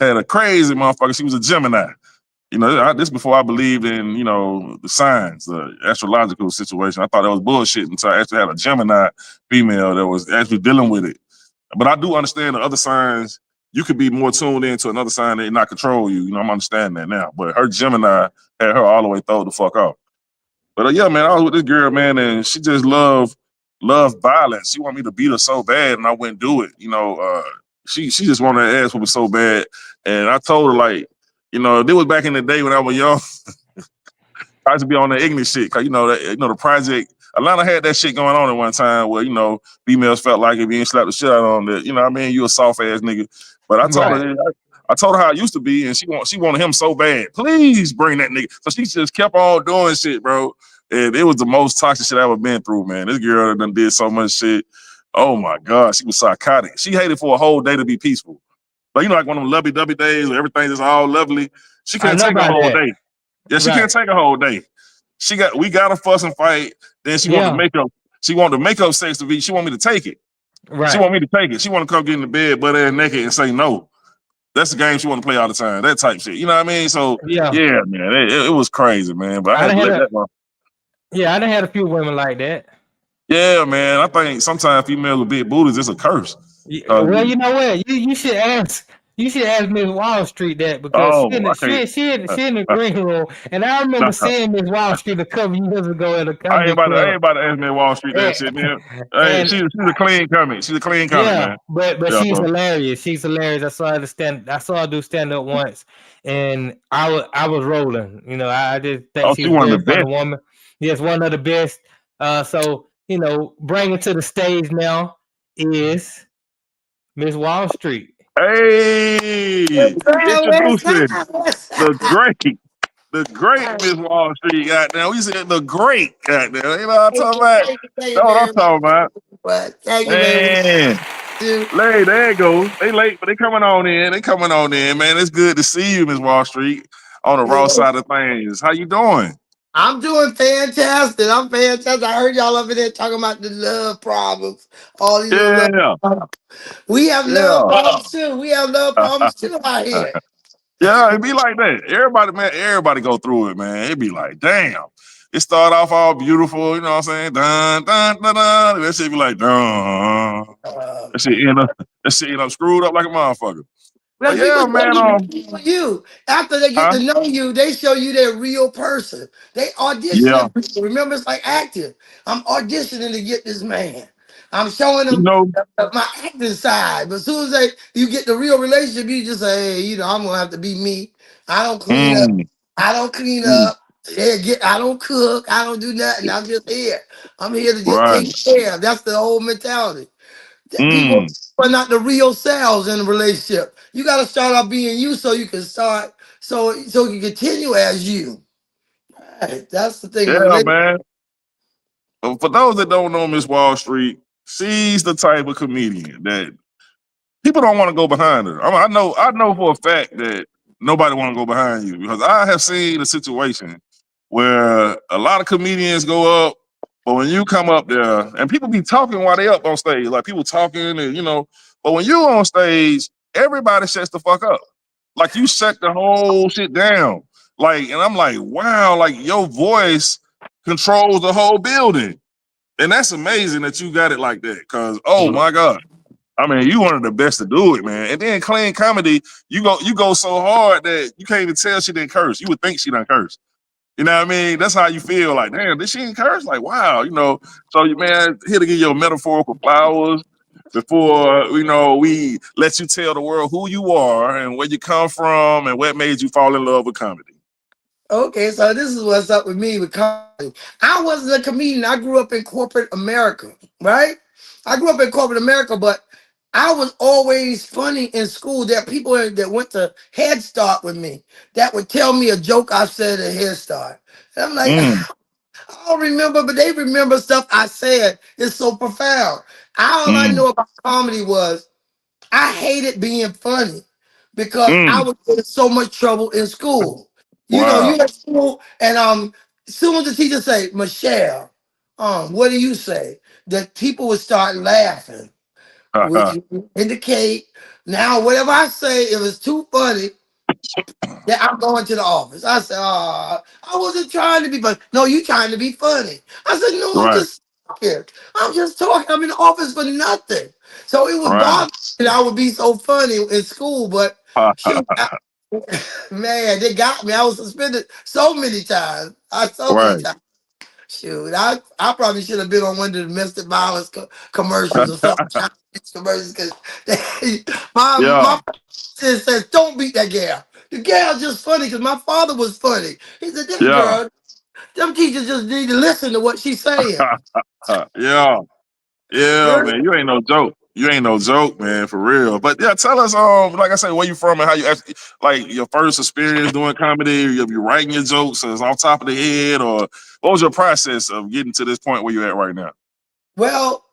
Had a crazy motherfucker. She was a Gemini. You know, this before I believed in, you know, the signs, the astrological situation. I thought that was bullshit until I actually had a Gemini female that was actually dealing with it. But I do understand the other signs. You could be more tuned into another sign that not control you. You know, I'm understanding that now. But her Gemini had her all the way thrown the fuck off. But yeah, man, I was with this girl, man, and she just loved violence. She wanted me to beat her so bad, and I wouldn't do it. You know, she just wanted her ass whooping so bad, and I told her like, you know, this was back in the day when I was young. I used to be on the ignorant shit, cause the project. Atlanta had that shit going on at one time where females felt like if you ain't slapped the shit out on that, you know what I mean, you a soft ass nigga. But Right. I told her how it used to be, and she wanted him so bad. Please bring that nigga. So she just kept on doing shit, bro. And it was the most toxic shit I ever been through, man. This girl done did so much shit. Oh my God, she was psychotic. She hated for a whole day to be peaceful. But like one of them lovey-dovey days where everything is all lovely. She I couldn't know take a about whole that. day. Yeah, she can't Right. take a whole day. We got a fuss and fight. Then she wanted to Yeah. make up. She wanted to make up sex to be. She wanted me to take it. She Right. wanted me to take it. She wanted to come get in the bed, butt ass naked, and say no. That's the game she want to play all the time. That type shit. You know what I mean? So Yeah. yeah, man, it was crazy, man. But I I had done to had let a. that one. Yeah, I done had a few women like that. Yeah, man. I think sometimes females with big booties is a curse. Well, you know what? You should ask. You should ask Miss Wall Street that because she in Oh, the I can't. she in the green room, and I remember seeing Miss Wall Street a couple years ago at a comedy I ain't club, about to ask me Wall Street that and, shit, man. Hey, and she's a clean comic. She's a clean comic, yeah, man. but Yeah, she's bro. hilarious. She's hilarious. I saw her do stand up once, and I was rolling. You know, I just think Oh, she's she a one of very the funny best. woman. Yes, one of the best. So you know, bringing to the stage now is Miss Wall Street. Hey, introducing the great, the great Miss Wall Street. Goddamn, we said the great. Goddamn, you know what I'm talking about? That's what I'm talking about. Thank you very much. Man, lay there you go. They late, but they coming on in. They coming on in, man. It's good to see you, Miss Wall Street, on the raw side of things. How you doing? I'm doing fantastic. I'm fantastic. I heard y'all over there talking about the love problems. All these little love Yeah, problems. We have love yeah. problems too. We have love problems too out here. Yeah, it be like that. Everybody, man, everybody go through it, man. It be like, damn. It start off all beautiful, you know what I'm saying? Dun, dun, dun, dun. That shit be like, dun. Uh, That shit end up screwed up like a motherfucker. But Like people yeah, show man, you real you. After they get huh? to know you, they show you their real person. They Yeah, auditioning people. Remember, it's like acting. I'm auditioning to get this man. I'm showing you them know, my acting side. But as soon as you get the real relationship, you just say, hey, I'm gonna have to be me. I don't clean up. mm, I don't clean mm, up. Yeah, I don't cook. I don't do nothing. I'm just here. I'm here to get right, taken care of. That's the whole mentality. That people mm, are not the real selves in a relationship. You got to start out being you so you can start so you can continue as you. Right. That's the thing in a yeah, relationship. man. For those that don't know Miss Wall Street, she's the type of comedian that people don't want to go behind her. I know for a fact that nobody want to go behind you because I have seen a situation where a lot of comedians go up, but when you come up there and people be talking while they up on stage, like people talking and but when you on stage, everybody shuts the fuck up. Like you shut the whole shit down. Like, and I'm like, wow, like your voice controls the whole building. And that's amazing that you got it like that. Cause oh my God. I mean, you one of the best to do it, man. And then clean comedy, you go so hard that you can't even tell she didn't curse. You would think she done curse. You know what I mean? That's how you feel. Like, damn, did she ain't curse? Like, wow, So, man, here to give you metaphorical flowers before we let you tell the world who you are and where you come from and what made you fall in love with comedy. Okay, so this is what's up with me with comedy. I wasn't a comedian. I grew up in corporate America, right? I grew up in corporate America, but I was always funny in school. There are people that went to Head Start with me that would tell me a joke I said at Head Start. And I'm like, Mm, I don't remember, but they remember stuff I said. It's so profound. All I mm, know about comedy was I hated being funny because I mm. was in so much trouble in school. Wow. You at school and soon as the teacher say, Michelle, what do you say? The people would start laughing, which would indicate now whatever I say, if it's too funny, yeah, I'm going to the office. I said, I wasn't trying to be funny. No, you trying to be funny. I said, no, I'm Right. just talking. I'm just talking. I'm in the office for nothing. So it was Right. bothering me that I would be so funny in school, but shoot, man, they got me. I was suspended so many times. So many Right. times. Shoot, I probably should have been on one of the domestic violence commercials or something. Child abuse commercials because Yeah. my it says, don't beat that gal. The gal just funny because my father was funny. He said, this Yeah. girl, them teachers just need to listen to what she's saying. Yeah. Yeah, Yeah. man, you ain't no joke. You ain't no joke, man, for real. But yeah, tell us, like I said, where you from and how you actually, like your first experience doing comedy. You writing your jokes as off top of the head, or what was your process of getting to this point where you're at right now? Well,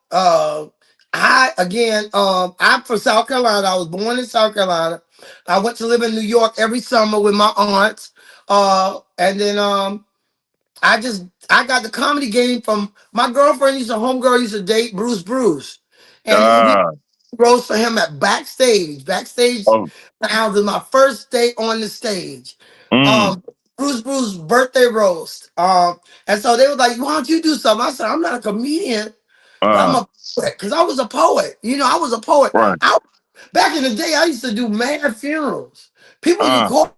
I'm from South Carolina. I was born in South Carolina. I went to live in New York every summer with my aunts. And then I got the comedy game from my girlfriend homegirl used to date Bruce. And we Ah, roast for him at backstage. Backstage oh, now was my first day on the stage. mm, Bruce birthday roast. And so they were like, why don't you do something? I said, I'm not a comedian, but I'm uh, a poet. Because I was a poet. I was a poet. right, Back in the day, I used to do mad funerals. People used to uh, call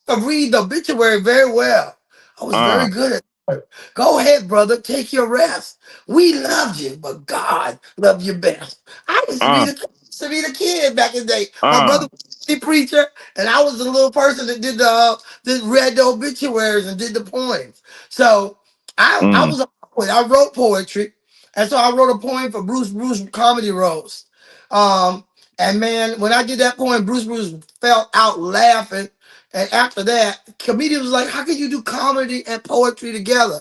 to read the obituary very well. I was uh, very good at it. Go ahead, brother. Take your rest. We loved you, but God loved you best. I uh, used to be the kid back in the day. My uh, brother was the preacher, and I was the little person that that read the obituaries and did the poems. So I mm, was a poet. I wrote poetry, and so I wrote a poem for Bruce comedy roast. Um, and man, when I did that poem, Bruce fell out laughing. And after that, comedian was like, "How can you do comedy and poetry together?"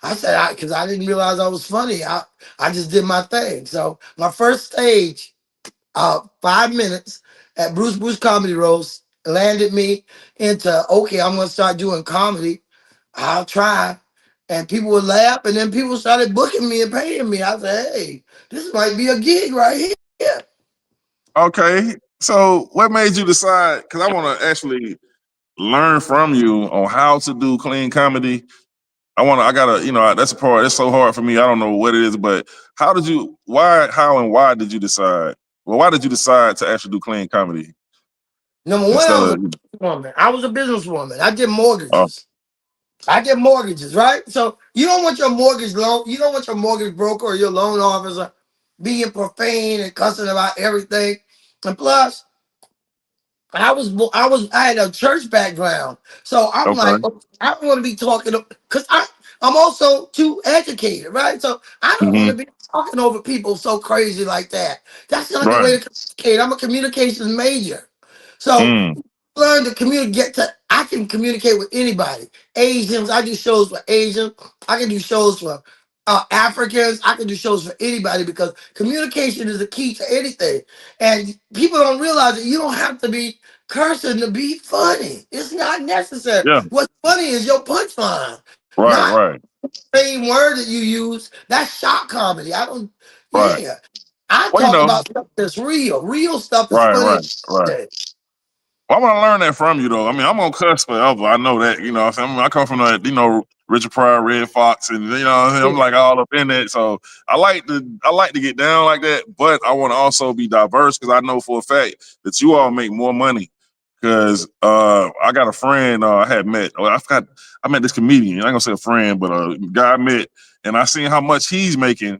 I said, "Because I didn't realize I was funny. I just did my thing." So my first stage, 5 minutes at Bruce Comedy Roast landed me into okay. I'm gonna start doing comedy. I'll try. and people would laugh, and then people started booking me and paying me. I said, hey, this might be a gig right here. Okay. So what made you decide? Because I want to actually learn from you on how to do clean comedy. I gotta, that's a part. It's so hard for me. I don't know what it is, but how and why did you decide? Well, why did you decide to actually do clean comedy Number one, I instead was a of? businesswoman. I was a businesswoman. I did Oh, mortgages. I get mortgages, right? So you don't want your mortgage loan, you don't want your mortgage broker or your loan officer being profane and cussing about everything. And plus, I had a church background, so I'm like, okay. I don't want to be talking because I'm also too educated, right? So I don't want Hmm. to be talking over people so crazy like that. That's not the Right. way to communicate. I'm a communications major, so Mm. learn to communicate. I can communicate with anybody. Asians, I do shows for Asians. I can do shows for Africans. I can do shows for anybody because communication is the key to anything. And people don't realize that you don't have to be cursing to be funny. It's not necessary. Yeah. What's funny is your punchline, Right. not Right. the same word that you use. That's shock comedy. I don't. Right. Yeah, I Well, talk about stuff that's real. Real stuff is right. funny. Right. Right. Well, I want to learn that from you, though. I mean, I'm gonna cuss forever. I know that. I come from the, Richard Pryor, Red Fox, and I'm like all up in it. So I like to get down like that, but I want to also be diverse because I know for a fact that you all make more money. Because I got a friend I had met. I met this comedian. I ain't gonna say a friend, but a guy I met, and I seen how much he's making.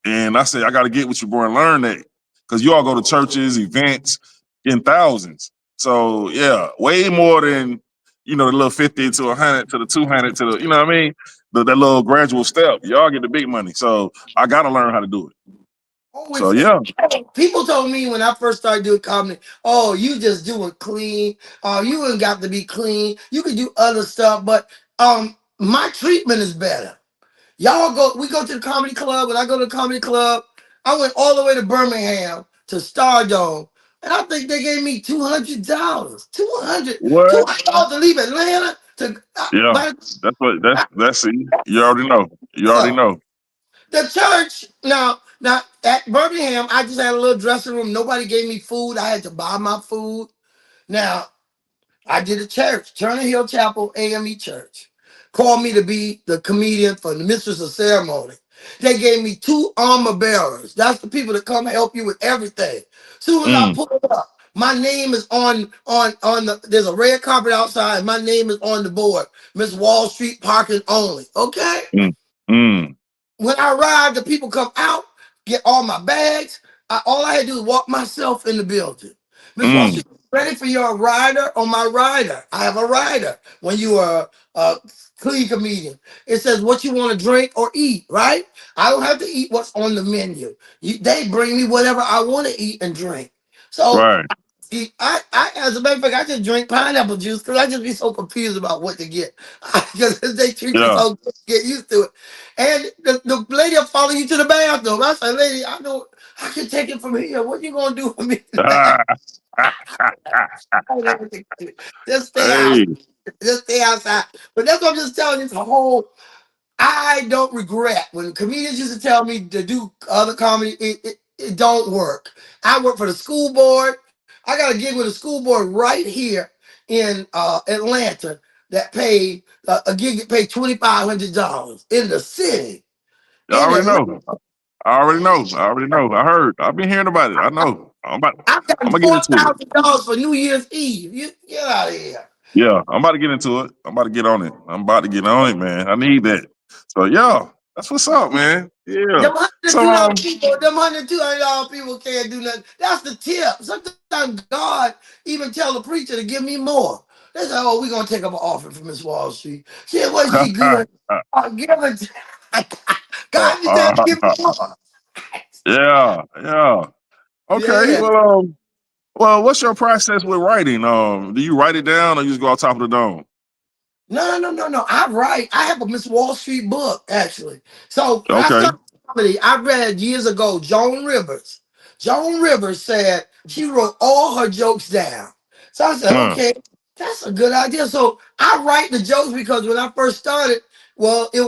And I said, I got to get with you, bro, and learn that. Because you all go to churches, events in thousands. So, yeah, way more than, the little 50 to 100 to the 200 to the, you know what I mean? That little gradual step. Y'all get the big money. So, I got to learn how to do it. So, Always, yeah. people told me when I first started doing comedy, "Oh, you just doing clean. You ain't got to be clean. You can do other stuff, but my treatment is better." We go to the comedy club. When I go to the comedy club, I went all the way to Birmingham to Stardome, and I think they gave me $200. 200 What? $200 to leave Atlanta to Yeah. That's it. You already know. You already know. the church. Now at Birmingham, I just had a little dressing room. Nobody gave me food. I had to buy my food. Now I did a church, Turner Hill Chapel AME Church. Called me to be the comedian for the mistress of ceremony. They gave me 2 armor bearers. That's the people that come help you with everything. Soon as I Mm, pull up, my name is on the. There's a red carpet outside. My name is on the board. Miss Wall Street parking only. Okay. mm, mm, When I arrived, the people come out, get all my bags. All I had to do was walk myself in the building. Miss mm. Walsh, ready for your rider on my rider? I have a rider. When you are a clean comedian, it says what you want to drink or eat, right? I don't have to eat what's on the menu. They bring me whatever I want to eat and drink. So Right. as a matter of fact, I just drink pineapple juice because I just be so confused about what to get. Because they treat you Yeah. so good, get used to it. And the lady will follow you to the bathroom. I said, lady, I know I can take it from here. What you gonna do for me? Just stay out. Hey. Just stay outside. But that's what I'm just telling you. The whole I don't regret when comedians used to tell me to do other comedy. It don't work. I work for the school board. I got a gig with a school board right here in Atlanta that paid a gig that paid $2,500 in the city I in already Atlanta. know. I already know. I already know. I heard. I've been hearing about it. I know. I've gotten I'm gonna get into it. $4,000 for New Year's Eve. You get out of here. Yeah, I'm about to get into it. I'm about to get on it. I'm about to get on it, man. I need that. So yeah, that's what's up, man. Yeah. Them hundred and So two dollar people, them $102 people can't do nothing. That's the tip. Sometimes God even tell the preacher to give me more. They say, "Oh, we're gonna take up an offering from Miss Wall Street. Shit, what she good? Give it." God, you tell me give me more. yeah, yeah. Okay. Yeah. Well, what's your process with writing? Do you write it down or you just go on top of the dome? No. I write. I have a Miss Wall Street book, actually. So when I Okay. started comedy, I read years ago Joan Rivers. Joan Rivers said she wrote all her jokes down. So I said, Uh, okay, that's a good idea. So I write the jokes because when I first started, Well, it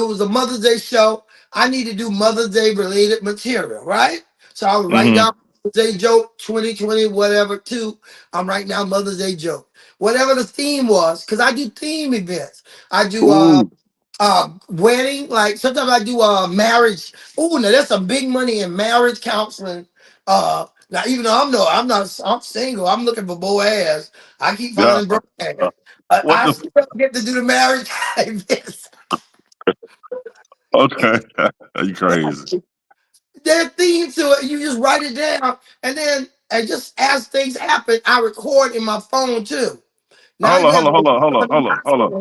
was a Mother's Day show. I need to do Mother's Day related material, right? So I would write Mm-hmm. down Mother's Day joke 2020, whatever, two. I'm writing down Mother's Day joke. Whatever the theme was, because I do theme events. I do Ooh. wedding, like sometimes I do marriage. Oh, now there's some big money in marriage counseling. Now even though I'm single, I'm looking for Boaz. I keep Yeah. finding broke ass. What I the? still get to do the marriage events. Okay. You crazy. There's theme to it. You just write it down, and then and just as things happen, I record in my phone too. Now Hold you on, hold have on, hold on, hold on, hold on, hold on,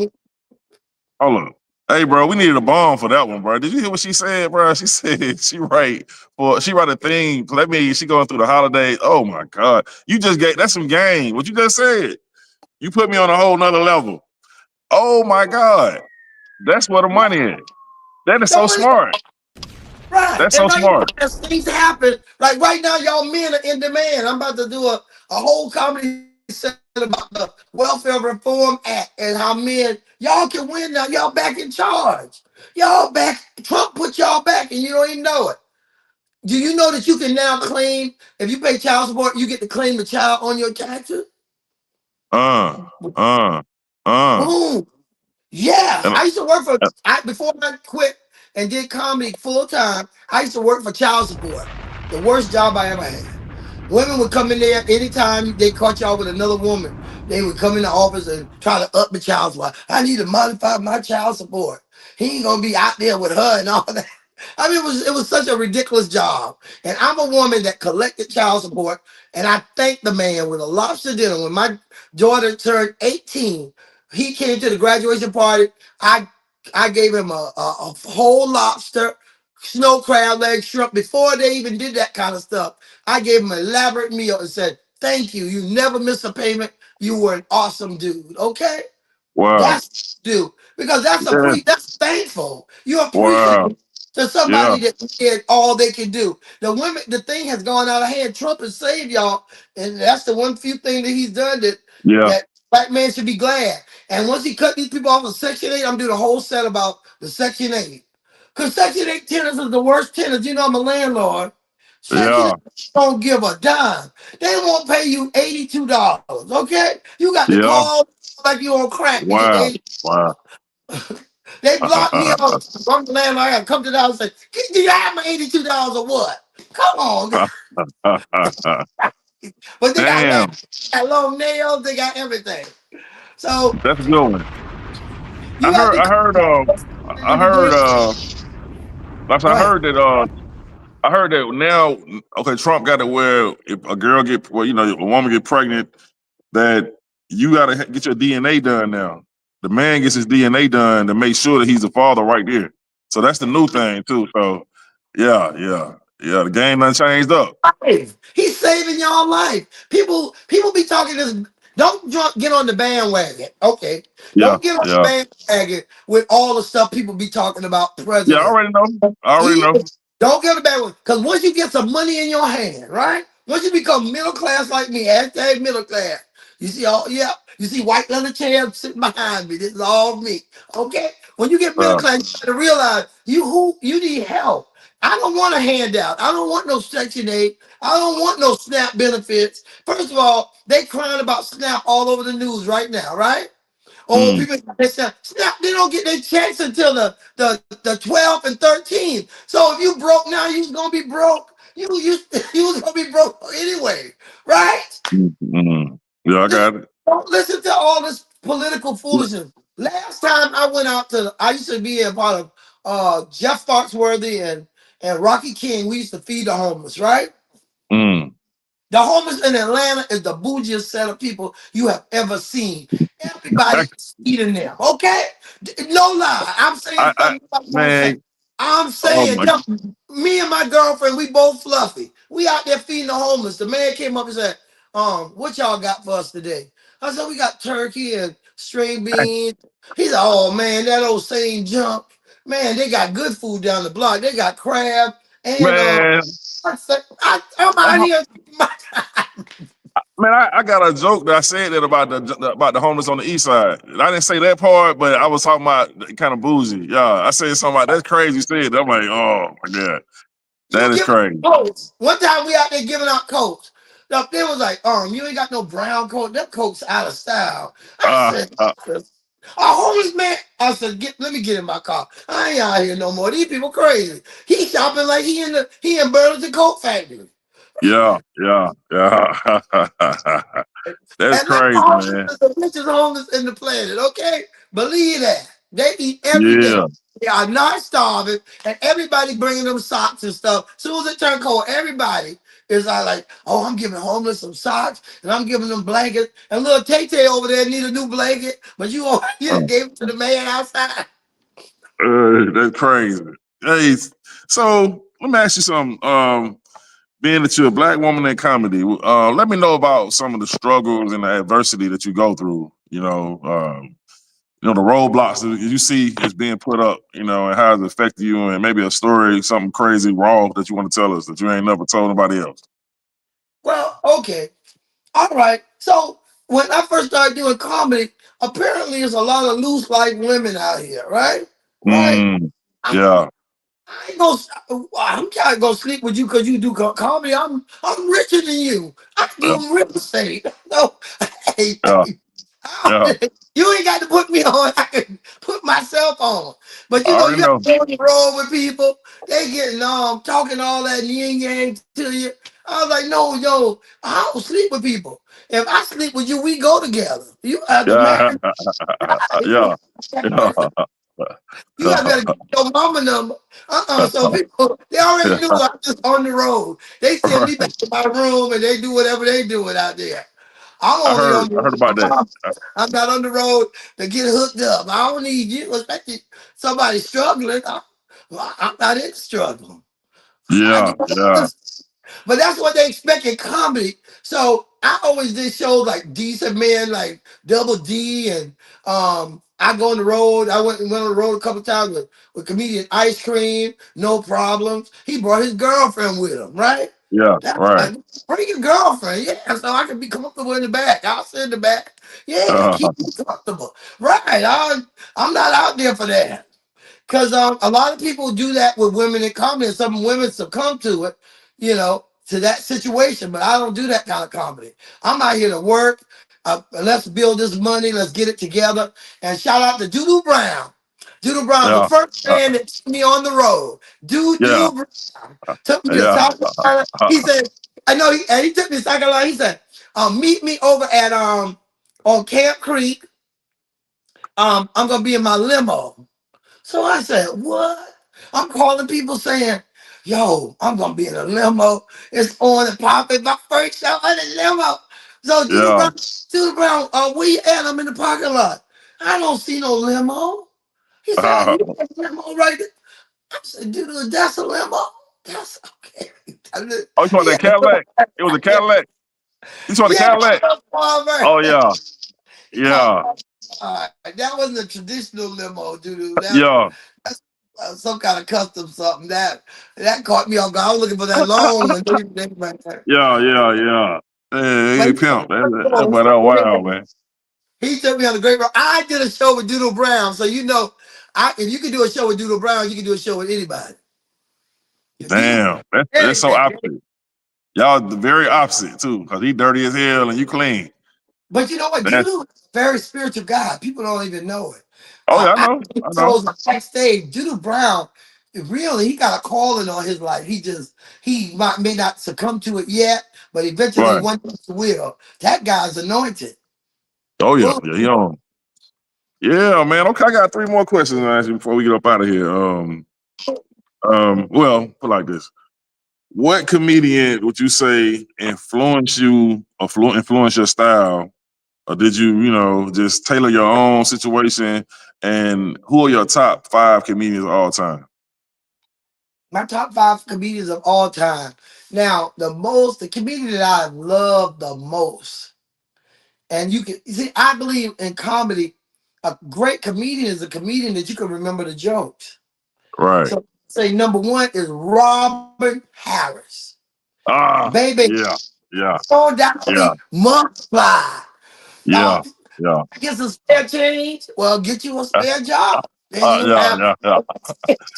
hold on. Hey, bro, we needed a bomb for that one, bro. Did you hear what she said, bro? She said she write a theme. So that means she going through the holidays. Oh my God. You just that's some game. What you just said. You put me on a whole nother level. Oh my God. That's where the money is. That is so don't smart. right. That's And so now you know smart. as things happen, like right now, y'all men are in demand. I'm about to do a whole comedy set about the Welfare Reform Act and how men y'all can win now. Y'all back in charge. Y'all back. Trump put y'all back, and you don't even know it. Do you know that you can now claim if you pay child support, you get to claim the child on your taxes? Uh, uh, uh. Boom. Yeah, And, I used to work for before I quit and did comedy full time. I used to work for child support. The worst job I ever had. Women would come in there anytime they caught y'all with another woman. They would come in the office and try to up the child support. I need to modify my child support. He ain't gonna be out there with her and all that. I mean, it was such a ridiculous job. And I'm a woman that collected child support, and I thanked the man with a lobster dinner when my daughter turned 18. He came to the graduation party. I I gave him a whole lobster, snow crab leg, shrimp before they even did that kind of stuff. I gave him an elaborate meal and said, "Thank you. You never missed a payment. You were an awesome dude." Okay, wow. that's due because Yeah. that's thankful. You Wow. appreciate to Yeah. somebody that did all they can do. The thing has gone out of hand. Trump has saved y'all, and that's the one few thing that he's done Yeah. that black man should be glad. And once he cut these people off of Section 8, I'm doing a whole set about the Section 8. Because Section 8 tenants is the worst tenants. You know, I'm a landlord. Section 8 Yeah. don't give a dime. They won't pay you $82. Okay? You got to Yeah. call like you on crack to get the Wow. 80. Wow. They block me out. I'm the landlord. I got to come to the house and say, "Do you have my $82 or what?" Come on. But they got Damn. long nails. They got everything. So That's a good one. you have to I heard, immigration. I Right. heard that, I heard that now, okay, Trump got it where if a girl get, well, a woman get pregnant, that you got to get your DNA done now. The man gets his DNA done to make sure that he's the father right there. So that's the new thing too. So yeah, yeah, yeah. The game done changed up. Life. He's saving y'all life. People be talking this. Don't get on the bandwagon. Okay. Yeah, Don't get on the yeah, bandwagon with all the stuff people be talking about yeah. I president. already know. I already He know. don't get on the bandwagon. Because once you get some money in your hand, right? Once you become middle class like me, hashtag middle class. You see you see white leather chairs sitting behind me. This is all me. Okay? When you get middle Uh, class, you got to realize you need help. I don't want a handout. I don't want no Section 8. I don't want no SNAP benefits. First of all, they crying about SNAP all over the news right now, right? Oh, mm, people they say, SNAP, they don't get their checks until the 12th and 13th. So if you broke now, you gonna be broke. You was gonna be broke anyway, right? yeah, I Just got it. don't listen to all this political foolishness. Last time I went out I used to be a part of Jeff Foxworthy and Rocky King. We used to feed the homeless, right? Mm. The homeless in Atlanta is the bougiest set of people you have ever seen. Everybody eating them. Okay? No lie. I'm saying I something nobody won't say. man. I'm Oh saying, my. me and my girlfriend, we both fluffy. We out there feeding the homeless. The man came up and said, what y'all got for us today? I said, we got turkey and string beans. He said, oh man, that old same junk. Man, they got good food down the block. They got crab and Man, I'm out I'm, here. Man, I got a joke that I said that about the homeless on the east side. I didn't say that part, but I was talking about kind of bougie. Yeah, I said something about that's crazy. You said I'm like, oh my god, You that is giving crazy. out coats. One time we out there giving out coats. They was like, you ain't got no brown coat. That coat's out of style. I Uh, said, uh, a homeless man. I said, let me get in my car. I ain't out here no more. These people crazy. He shopping like he in Burlington Coat Factory. yeah. That's And them crazy, homeless man. is the richest homeless in the planet, okay? Believe that. They eat every day. Yeah, They are not starving, and everybody bringing them socks and stuff. Soon as it turn cold, everybody is like, oh, I'm giving homeless some socks, and I'm giving them blankets. And little Tay over there need a new blanket, but you uh, just gave it to the man outside. that's crazy. Hey, so let me ask you something. Being that you're a black woman in comedy, let me know about some of the struggles and the adversity that you go through. The roadblocks that you see is being put up, and how it affected you, and maybe a story, something crazy, raw that you want to tell us that you ain't never told nobody else. Well, okay. All right. So when I first started doing comedy, apparently there's a lot of loose life women out here, right? Right? Mm, yeah, I ain't gonna. I'm trying to go sleep with you because you do comedy. I'm richer than you. I yeah, do real estate. No, hey, yeah, yeah. you ain't got to put me on. I can put myself on. But I you already have know. to go on the road with people. They getting talking all that yin yang to you. I was like, no, yo, I don't sleep with people. If I sleep with you, we go together. You have to Yeah, marry. yeah, yeah, You got better get your mama number. So people, they already yeah. knew I was just on the road. They send me Right. back to my room and they do whatever they do out there. I'm only on the I heard road about for that. mama. I'm not on the road to get hooked up. I don't need you, especially somebody struggling. I'm not in struggle. I Yeah, do yeah, but that's what they expect in comedy. So I always did shows like Decent Men, like Double D, and I go on the road. I went on the road a couple times with comedian Ice Cream, no problems. He brought his girlfriend with him, right? yeah. That's Right. like, bring your girlfriend, yeah, so I can be comfortable in the back. I'll sit in the back, yeah, Uh, keep me comfortable, right? I'm not out there for that. Because a lot of people do that with women in comedy, and some women succumb to it, to that situation. But I don't do that kind of comedy. I'm out here to work. Let's build this money. Let's get it together. And shout out to Doodoo Brown. Doodoo Brown, the yeah, first uh, man that took me on the road. yeah, Doodoo Brown took me to yeah, South Carolina. He said, I know, and he took me to South Carolina. He said, meet me over at on Camp Creek. I'm gonna be in my limo. So I said, what? I'm calling people saying, yo, I'm gonna be in a limo. It's on and popping. My first show in a limo. So yeah. Judah Brown, where you at? I'm in the parking lot. I don't see no limo. He said, Uh, you got a limo right there. I said, dude, that's a limo. That's okay. oh, you want He that had a Cadillac? It was a yeah, Cadillac. You want the yeah, Cadillac? Oh yeah, he called yeah, that wasn't a traditional limo, dude. yeah. That's some kind of custom something that caught me off guard. I was looking for that long one. Right there. Yeah. Hey, But hey, pimp. That boy, that wild, he man. he took me on a great road. I did a show with Doodle Brown, so if you can do a show with Doodle Brown, you can do a show with anybody. Doodle Damn, that's so Brown. opposite. Y'all the very opposite too, cause he dirty as hell and you clean. But you know what? That's, Doodoo is a very spiritual guy. People don't even know it. oh yeah, I I know, did I know. shows backstage. Doodoo Brown, really, he got a calling on his life. He may not succumb to it yet, but eventually Right. one day he will. That guy's anointed. Oh yeah, Boom. yeah. He on. Yeah, man. Okay, I got three more questions to ask you before we get up out of here. Well, put it like this: what comedian would you say influenced you or influence your style, or did you, just tailor your own situation? And who are your top five comedians of all time? My top five comedians of all time. Now, the comedian that I love the most, and you see, I believe in comedy, a great comedian is a comedian that you can remember the jokes. Right. So say number one is Robert Harris. Ah, Baby, yeah. yeah, So that yeah, we multiply. yeah, Now, yeah, get some spare change. Well, get you a spare job. Then you yeah, have. yeah, yeah.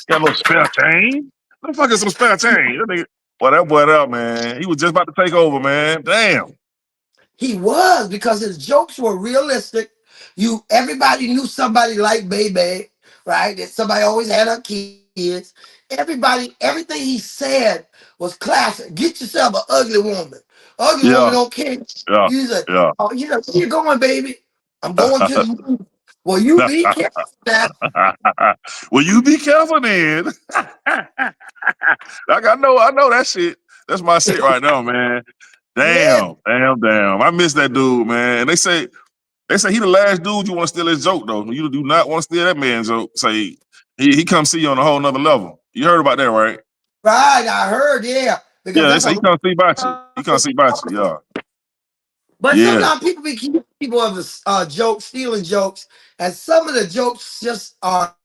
Got a little spare change. What the fuck is some spare change? That nigga, well, that boy out, man. He was just about to take over, man. Damn. He was because his jokes were realistic. Everybody knew somebody like Baby, right? That somebody always had her kids. Everything he said was classic. Get yourself an ugly woman. Ugly woman Yeah, don't care. yeah, You say, yeah. oh, where you going, baby? I'm going to the moon. Well, you be careful now. Well, you be careful then. Like I know that shit. That's my shit right now, man. Yeah, Damn, damn, damn. I miss that dude, man. They say he the last dude you want to steal his joke though. You do not want to steal that man's joke. Say he come see you on a whole nother level. You heard about that, right? right. I heard, yeah, because Yeah, they that's say a he come see about you. He come see about you. Yeah, But yeah, sometimes people be keeping people of the jokes, stealing jokes, and some of the jokes just are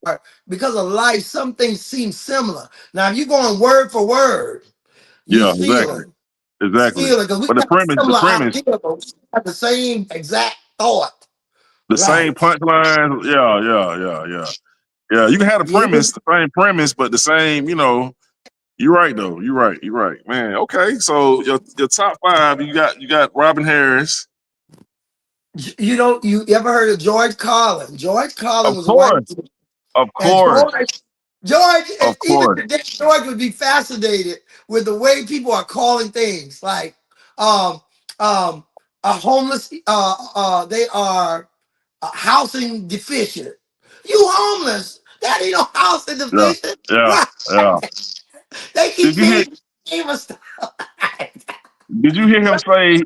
because of life. Some things seem similar. Now, if you're going word for word, you yeah. Exactly, stealing, exactly. stealing because we But got the similar premise, ideas, but we have the same exact thought. the same Right? punchline. Yeah, yeah, yeah, yeah. Yeah, you can have the Yeah. premise, the same premise, but the same, you're right though. You're right. You're right. Man, okay. So your top five, you got Robin Harris. You ever heard of George Carlin? George Carlin Of was a white course. dude, Of and course. George, and Of even course. today, George would be fascinated with the way people are calling things like um um a homeless they are housing deficient. You homeless. That ain't no housing Yeah. deficient. Yeah. Right. Yeah. They keep Did you hear changing the name of stuff. did you hear him say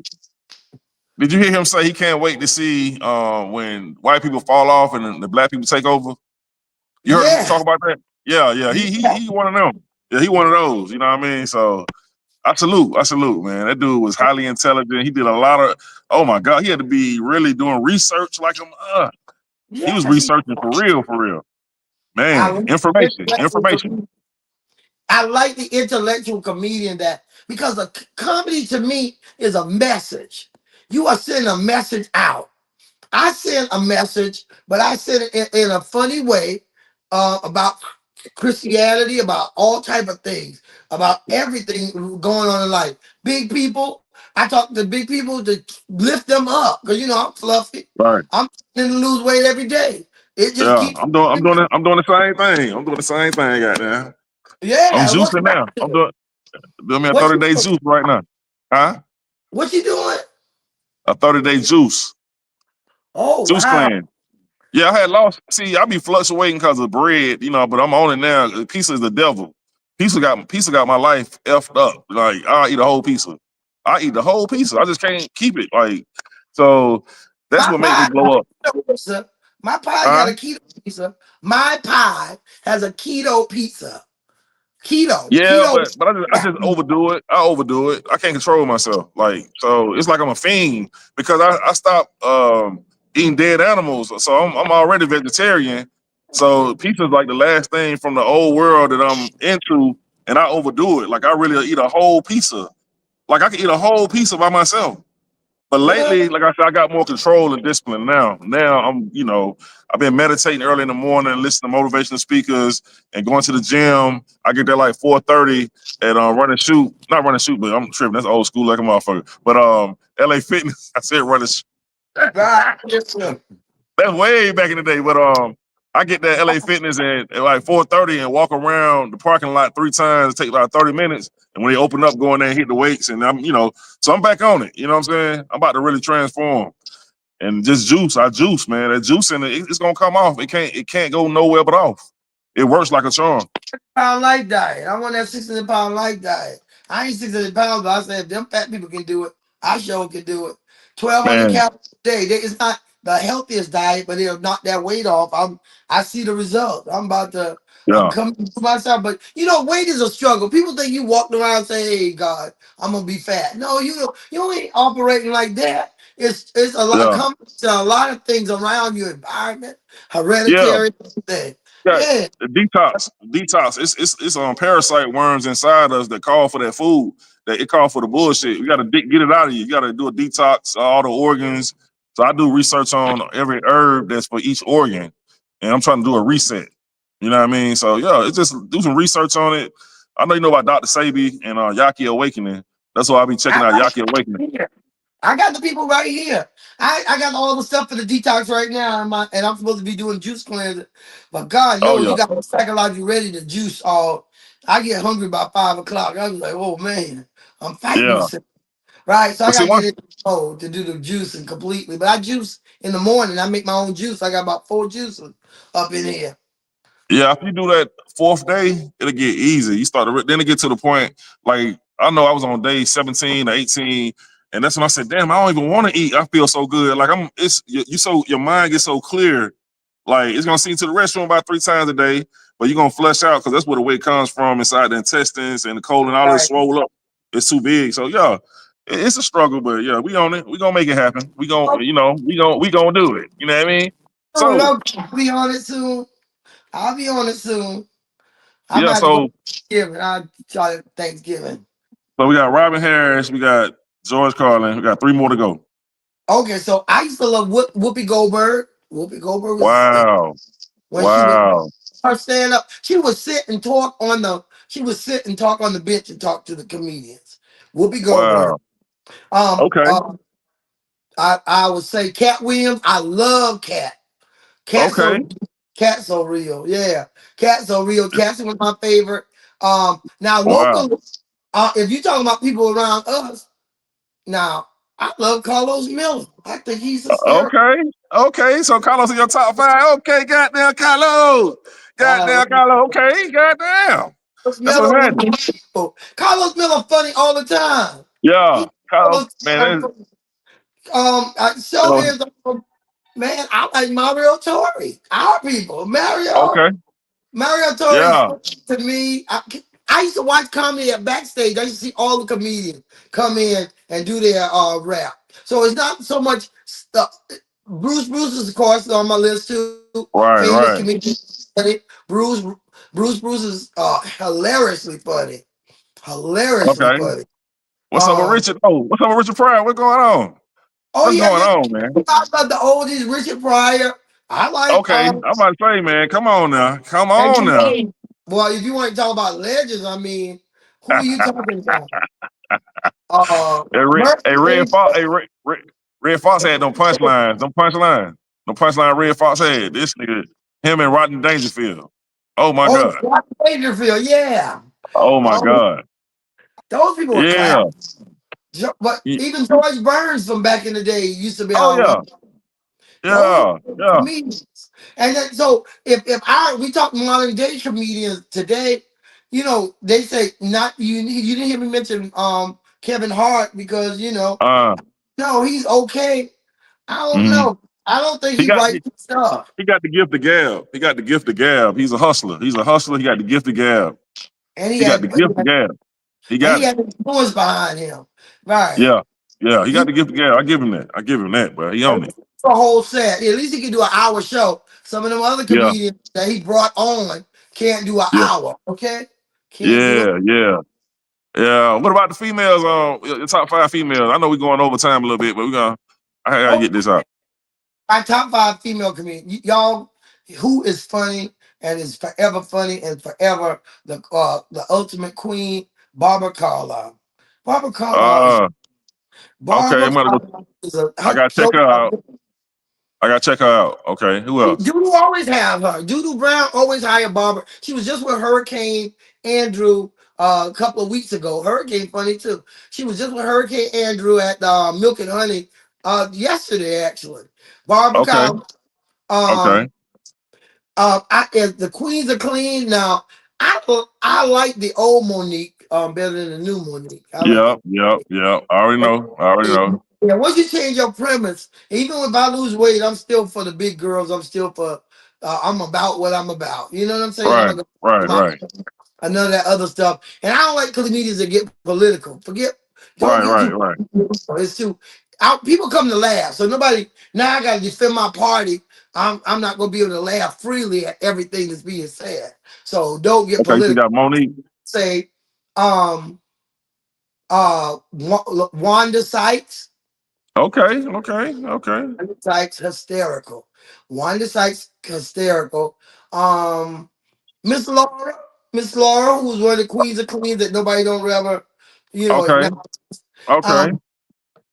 did you hear him say he can't wait to see when white people fall off and the black people take over? You heard him Yeah. talk about that? Yeah, yeah. Yeah. He one of them. Yeah, he one of those, you know what I mean? So I salute, man. That dude was highly intelligent. He did a lot of, oh my God, he had to be really doing research like him. He was Yes. researching for real, for real. I Man, like the information, intellectual information. comedian. I like the intellectual comedian that because a comedy to me is a message. You are sending a message out. I send a message, but I send it in a funny way about Christianity, about all type of things, about everything going on in life. Big people, I talk to big people to lift them up because I'm fluffy. Right. I'm trying to lose weight every day. It just Yeah. keeps. I'm doing the same thing. I'm doing the same thing right now. I'm Yeah, what's juicing back now. to I'm it? doing me a What 30-day you juice right now. Huh? what you doing? A 30-day juice. Oh Juice wow. cleanse. Yeah, I had lost. See, I be fluctuating because of bread, but I'm on it now. Pizza is the devil. Pizza got my life effed up. Like I eat a whole pizza. I eat the whole pizza. I just can't keep it. Like so, that's My what made me pie blow up. pizza. My pie got Huh? a keto pizza. My pie has a keto pizza. Keto. Yeah, Keto. but I just overdo it. I overdo it. I can't control myself. Like so, it's like I'm a fiend because I stopped eating dead animals. So I'm already vegetarian. So pizza's like the last thing from the old world that I'm into, and I overdo it. Like I really eat a whole pizza. Like I can eat a whole pizza by myself. But lately, like I said, I got more control and discipline now. Now I've been meditating early in the morning, listening to motivational speakers, and going to the gym. I get there like 4:30 and run and shoot. Not run and shoot, but I'm tripping. That's old school like a motherfucker. But LA Fitness, I said run and shoot. Right. Yes, sir. That's way back in the day. But I get that LA Fitness at like 4:30 and walk around the parking lot 3 times. Take like 30 minutes. And when they open up, go in there and hit the weights. And so I'm back on it. You know what I'm saying? I'm about to really transform. And just juice. I juice, man. That juice in it's gonna come off. It can't go nowhere but off. It works like a charm. Pound life diet. I want that 600-pound life diet. I ain't 600 pounds, but I said if them fat people can do it, I sure can do it. 1,200 Man, calories a day. It's not the healthiest diet, but it'll knock that weight off. I see the result. I'm yeah, coming to myself. But weight is a struggle. People think you walked around and say, hey God, I'm gonna be fat. No, you ain't operating like that. It's a lot yeah, comes to a lot of things around your environment, yeah. hereditary thing. Yeah, Yeah. the detox. It's parasite worms inside us that call for that food. that it called for the bullshit. You got to get it out of you. You got to do a detox, all the organs. So I do research on every herb that's for each organ, and I'm trying to do a reset. You know what I mean? So yeah, it's just do some research on it. I know you know about Dr. Sabi and Yaki Awakening. That's why I'll be checking I out got Yaki Awakening. here. I got the people right here. I got all the stuff for the detox right now, and I'm supposed to be doing juice cleanser. But God Oh knows yeah, you got me psychologically ready to juice all. I get hungry by 5 o'clock. I was like, oh man, I'm fighting yeah. myself. Right. So I But see, gotta one get it to do the juicing completely. But I juice in the morning. I make my own juice. I got about 4 juices up in here. Yeah, if you do that fourth day, it'll get easy. You start to then it get to the point like I know I was on day 17 or 18, and that's when I said, "Damn, I don't even want to eat. I feel so good. Like I'm, it's you so your mind gets so clear. Like it's gonna send you to the restroom about 3 times a day, but you're gonna flush out because that's where the weight comes from inside the intestines and the colon, all this Right. swole up. It's too big. So yeah, it's a struggle, but yeah, we on it. We gonna make it happen. We gonna, we gonna do it. You know what I mean? Soon, So I'll be on it soon. I'll be on it soon. I yeah, might have to go so to Thanksgiving. I'll try to Thanksgiving. So we got Robin Harris, we got George Carlin, we got 3 more to go. Okay, so I used to love Whoopi Goldberg. Whoopi Goldberg was Wow. when she would Wow. her stand up. She would sit and talk on the. She would sit and talk on the bench and talk to the comedians. Whoopi Goldberg. Wow. Um. Okay. Uh, I would say Cat Williams. I love Cat. Cat Okay. so Cat so real. Yeah. Cat so real. Cat's one of my favorite. Now Wow. local. If you talking about people around us, now I love Carlos Miller. I think he's hysterical. Okay. Okay. So Carlos in your top 5. Okay, goddamn Carlos. Uh, Goddamn Carlos. Okay, goddamn. Carlos That's what's Miller, happening. Carlos Miller funny all the time. Yeah. He Carlos, all the man. time. So Uh, is man. I like Mario Tori. Our people, Mario. okay. Mario Torres Yeah. to me. I used to watch comedy at backstage. I used to see all the comedians come in and do their rap. So it's not so much stuff. Bruce is of course on my list too. Right, Famous right. comedian. Bruce Bruce is hilariously funny. Hilariously Okay. funny. What's up with Um, Richard? Oh, what's up with Richard Pryor? What's going on? oh What's yeah, going yeah. on, man? I love the oldies, Richard Pryor. I like Okay. I'm about to say, man, come on now. Come and on you now. know, well, if you want to talk about legends, I mean, who are you talking about? Hey, Red Mercy. Fox, Red Fox had them punchlines. Them punchlines. The punchline Red Fox had. This nigga, him and Rodney Dangerfield. Oh my Oh, God. Scott Dangerfield, yeah. Oh my Oh, God. those people were Yeah. class. But Ye- even George Burns from back in the day used to be Oh all right. yeah. Those Yeah. were Yeah. comedians. And then, so if we talk modern day comedians today, they say not you didn't hear me mention Kevin Hart because Uh. no, he's okay. I don't mhm. know. I don't think He he got writes stuff. he got the gift of gab. He got the gift of gab. He's a hustler. He's a hustler. He got the gift of gab. And He got the gift of gab. He got he it. had influence behind him. Right. Yeah. Yeah. He He got the gift of gab. I give him that. I give him that, bro. He a own it. whole set. At least he can do an hour show. Some of them other Yeah. comedians that he brought on can't do an Yeah. hour. Okay, can't do it. Yeah. Yeah. Yeah. What about the females? Your top 5 females. I know we're going over time a little bit, but I gotta Oh, get this out. my top 5 female comedians. Y'all, who is funny and is forever funny and forever the ultimate queen, Barbara Carlisle. Barbara Carlisle is Uh. Okay. Barbara Carlisle is a I her gotta check show. her out. I gotta check her out. Okay. Who else? Doodoo always have her. Doodoo Brown always hire Barbara. She was just with Hurricane Andrew a couple of weeks ago. Hurricane funny too. She was just with Hurricane Andrew at Milk and Honey yesterday actually. Barbara Okay. Cow. Okay. If the queens are clean now. I like the old Monique better than the new Monique. I like Yep. Yep. Yep. I already know. I already know. yeah, once you change your premise, even if I lose weight, I'm still for the big girls. I'm still for I'm about what I'm about. You know what I'm saying? I'm Right. not Right. gonna Right. none of that other stuff. And I don't like comedians that get political. Don't Right. get Right. too Right. political. It's too people come to laugh. So nobody now I gotta defend my party. I'm not gonna be able to laugh freely at everything that's being said. So don't get Okay. So you political. got Monique. Say um Wanda Sykes. Okay. Wanda Sykes hysterical. Wanda Sykes hysterical. Um, Miss Laura, Miss Laura, who's one of the queens of queens that nobody don't ever, Okay. acknowledge. Okay.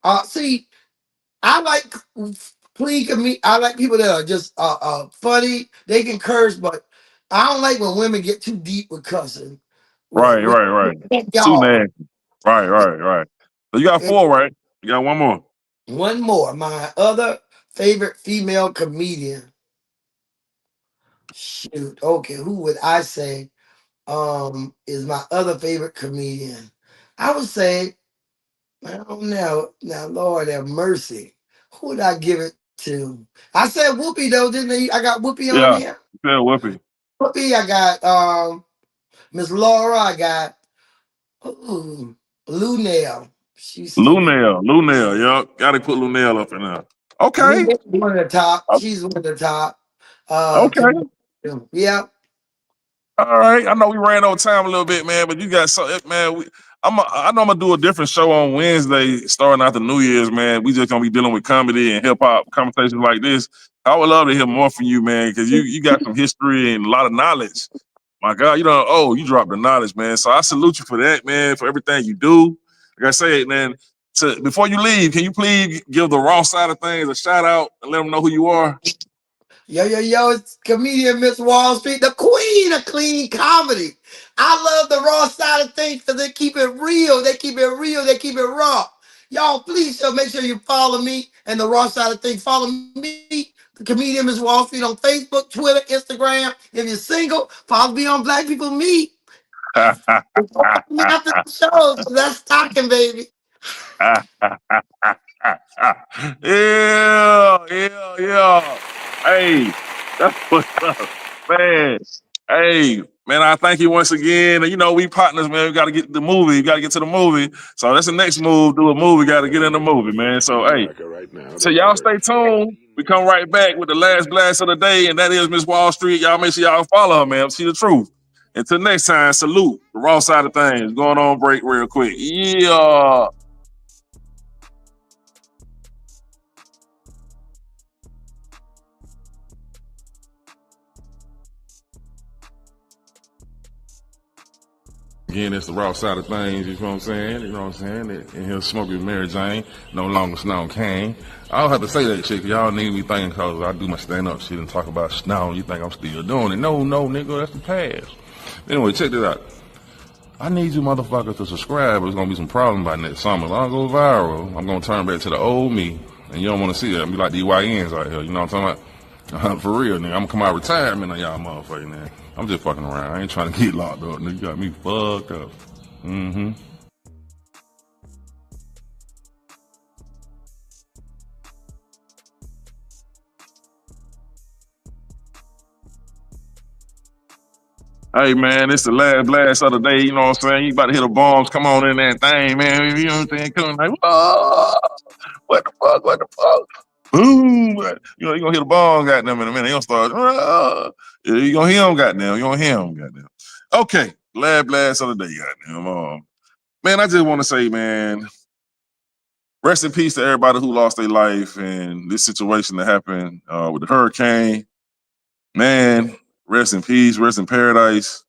Um, see, I like I like people that are just funny. They can curse, but I don't like when women get too deep with cussing. Right. Too Y'all. nasty. Right. So you got And 4, right? You got one more. one more, my other favorite female comedian. Shoot, okay, who would I say is my other favorite comedian? I would say, I don't know. Now, Lord have mercy. Who would I give it to? I said Whoopi though, didn't I? I got Whoopi on Yeah. here. Yeah, Whoopi. Whoopi, I got Miss Laura, I got Lou Nail. She's funny. Lunel. Yup. Gotta put Lunel up in there. Lou Okay. Nail's one of the top. o- She's one of the top. Okay. Yeah. All right. I know we ran over time a little bit, man, but you got so man. I know I'm gonna do a different show on Wednesday, starting after New Year's, man. We just gonna be dealing with comedy and hip hop conversations like this. I would love to hear more from you, man, because you got some history and a lot of knowledge. My God, you dropped the knowledge, man. So I salute you for that, man, for everything you do. Like I said, man, before you leave, can you please give the raw side of things a shout out and let them know who you are? Yo, it's comedian Miss Wall Street, the queen of clean comedy. I love the raw side of things because they keep it real. They keep it real. They keep it raw. Y'all, please make sure you follow me and the raw side of things. Follow me, the comedian Miss Wall Street, on Facebook, Twitter, Instagram. If you're single, follow me on Black People Meet. Follow me after the show. So that's talking, baby. Yeah. Hey, that's what's up, man. Hey, man, I thank you once again. And we partners, man. We got to get the movie. We got to get to the movie. So that's the next move. Do a movie. Got to get in the movie, man. So In hey, America right now, so there are y'all over stay tuned. 18 We come right back with the last blast of the day, and that is Miss Wall Street. Y'all make sure y'all follow her, man. See the truth. Until next time, salute the raw side of things. Going on break real quick. Yeah. Again, it's the raw side of things, you know what I'm saying? You know what I'm saying? And he'll smoke with Mary Jane, no longer Snow Kane. I don't have to say that shit, 'cause y'all need me thinking, cause I do my stand-up shit and talk about Snow. You think I'm still doing it. No, nigga, that's the past. Anyway, check this out. I need you motherfuckers to subscribe. There's gonna be some problems by next summer. If I don't go viral, I'm gonna turn back to the old me. And you don't wanna see that. I'm be like the YNs out here, you know what I'm talking about? For real, nigga. I'm gonna come out of retirement on y'all motherfuckers, man. I'm just fucking around. I ain't trying to get locked up, nigga. You got me fucked up. Mm-hmm. Hey man, it's the last blast of the day, you know what I'm saying? You about to hit the bombs, come on in that thing, man. You know what I'm saying? Come like, oh, what the fuck? Boom. You gonna hit the bomb, goddamn, in a minute. You gonna start, yeah, you gonna hear them, goddamn. You gonna hear them, goddamn. Okay, last blast of the day, goddamn. Man, I just want to say, man, rest in peace to everybody who lost their life in this situation that happened with the hurricane. Man, rest in peace, rest in paradise.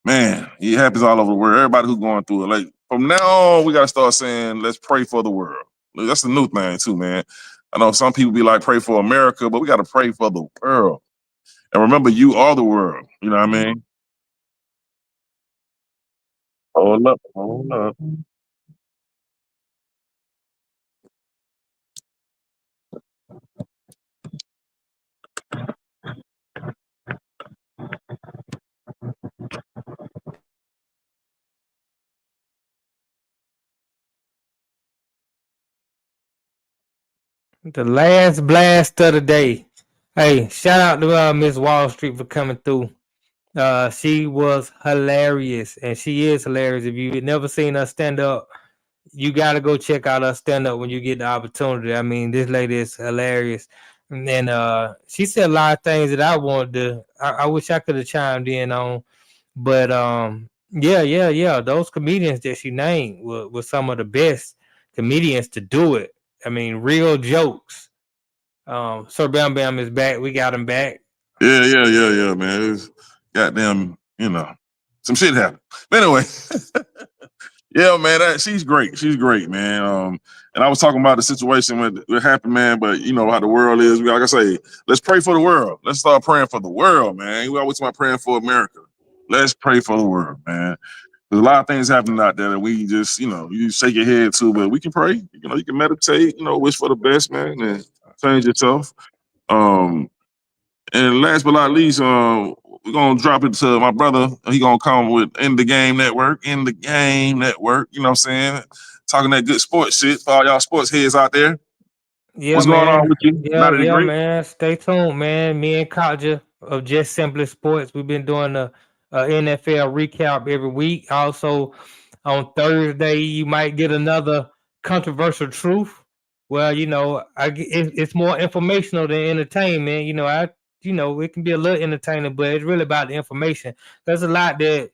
Man, it happens all over the world. Everybody who's going through it. Like from now on, we gotta start saying, let's pray for the world. That's the new thing too, man. I know some people be like, pray for America, but we gotta pray for the world. And remember, you are the world. You know what I mean? Hold up. The last blast of the day. Hey, shout out to Miss Wall Street for coming through. She was hilarious, and she is hilarious. If you've never seen her stand up, you gotta go check out her stand up when you get the opportunity. I mean, this lady is hilarious. And then she said a lot of things that I wanted to I wish I could have chimed in on. But Yeah. Those comedians that she named were some of the best comedians to do it. I mean, real jokes. Sir Bam Bam is back. We got him back. Yeah, man. It's goddamn, some shit happened. But anyway, yeah, man, she's great. She's great, man. And I was talking about the situation when it happened, man. But you know how the world is. Like I say, let's pray for the world. Let's start praying for the world, man. We always about praying for America. Let's pray for the world, man. There's a lot of things happening out there that we just, you shake your head to, but we can pray. You can meditate. Wish for the best, man, and change yourself. And last but not least, we're gonna drop it to my brother. He gonna come with In the Game Network. In the Game Network. You know what I'm saying? Talking that good sports shit for all y'all sports heads out there. Yeah, What's going on man. with you? Yeah, Not that yeah, great? man. Stay tuned, man. Me and Kaja of Just Simply Sports. We've been doing a NFL recap every week. Also, on Thursday, you might get another controversial truth. Well, it's more informational than entertainment. It can be a little entertaining, but it's really about the information. There's a lot that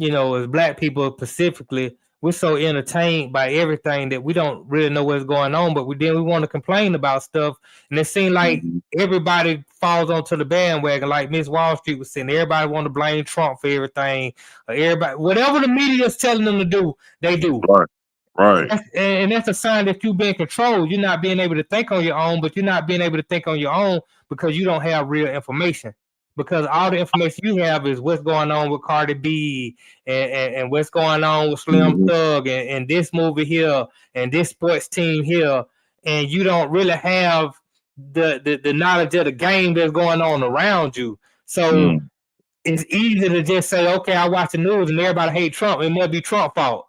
as black people specifically, we're so entertained by everything that we don't really know what's going on, but we want to complain about stuff. And it seems like Mhm. everybody falls onto the bandwagon, like Miss Wall Street was saying. Everybody want to blame Trump for everything. Everybody, whatever the media is telling them to do, they do. Right. Right. And that's a sign that you're being controlled. You're not being able to think on your own, but you're not being able to think on your own because you don't have real information. Because all the information you have is what's going on with Cardi B and what's going on with Slim Mhm. Thug and this movie here and this sports team here. And you don't really have the knowledge of the game that's going on around you. So Mm. it's easy to just say, okay, I watch the news and everybody hate Trump. It must be Trump's fault.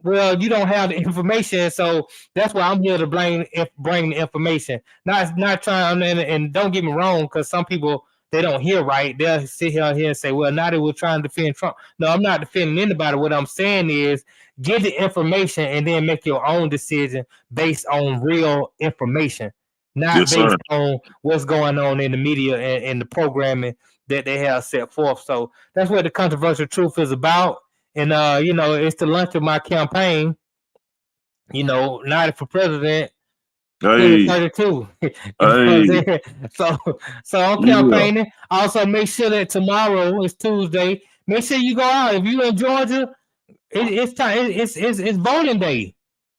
Well, you don't have the information, so that's why I'm here to bring the information. Not trying and don't get me wrong, because some people they don't hear right. They'll sit here and say, "Well, now they were trying to defend Trump." No, I'm not defending anybody. What I'm saying is, get the information and then make your own decision based on real information, not Yes, sir. based on what's going on in the media and the programming that they have set forth. So that's what the controversial truth is about. And it's the launch of my campaign, not for president Hey, 2032. You know what I'm hey, saying? So I'm yeah. campaigning. Also make sure that tomorrow is Tuesday. Make sure you go out. If you're in Georgia, it's time. It's voting day.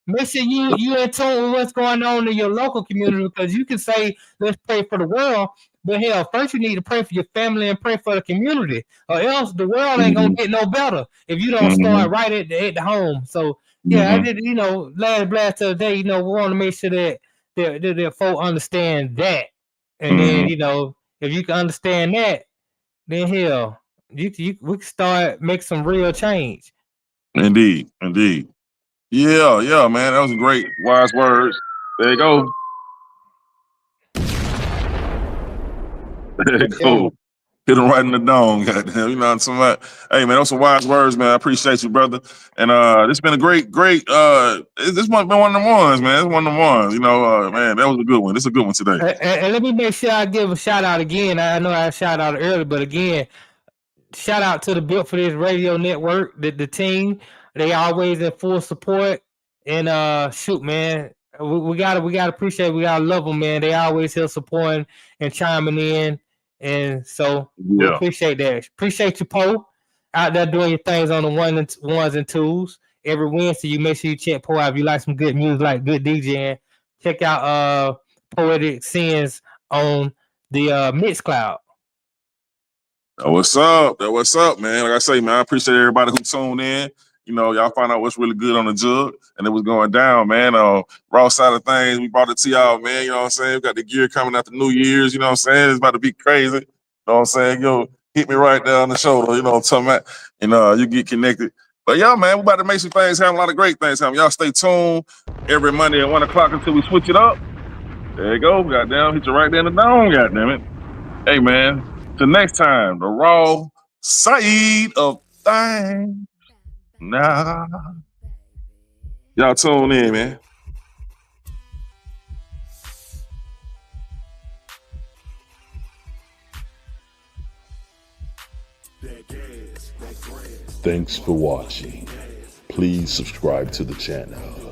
Make sure you in tune with what's going on in your local community because you can say let's pray for the world, but hell, first you need to pray for your family and pray for the community, or else the world ain't gonna Hmm. get no better if you don't Hmm. start right at the home. So yeah, I Hmm. did. Last blast of the day. We want to make sure that folk understand that, and then Hmm. if you can understand that, then hell, we can start make some real change. Indeed, indeed. Yeah, man. That was great, wise words. There you go. There you For go. sure. Hit him right in the dome, goddamn. You know what I'm talking about? Hey man, those some wise words, man. I appreciate you, brother. And this been a great this one been one of them ones, man. It's one of them ones. Man, that was a good one. This is a good one today. And let me make sure I give a shout out again. I know I shout out earlier, but again, shout out to the Built for This Radio Network, the team. They always in full support. And shoot, man, we gotta appreciate, we gotta love them, man. They always here supporting and chiming in, and so we Yeah. appreciate that. Appreciate you, Poe, out there doing your things on the ones and twos. Every Wednesday, you make sure you check Poe out if you like some good music, like good DJing. Check out Poetic Sins on the Mixcloud. What's up? What's up, man? Like I say, man, I appreciate everybody who tuned in. Y'all find out what's really good on the jug and it was going down, man. Raw side of things, we brought it to y'all, man. You know what I'm saying? We got the gear coming after New Year's, you know what I'm saying? It's about to be crazy. You know what I'm saying? Yo, hit me right there on the shoulder, you know what I'm talking about? And you get connected. But yeah, man, we about to make some things happen, a lot of great things happen. Y'all stay tuned every Monday at 1 o'clock until we switch it up. There you go, goddamn, hit you right there in the dome, goddamn it. Hey, man, till next time, the raw side of things. Nah. Y'all tune in, man. That gas, that grass, Thanks for watching. Please subscribe to the channel.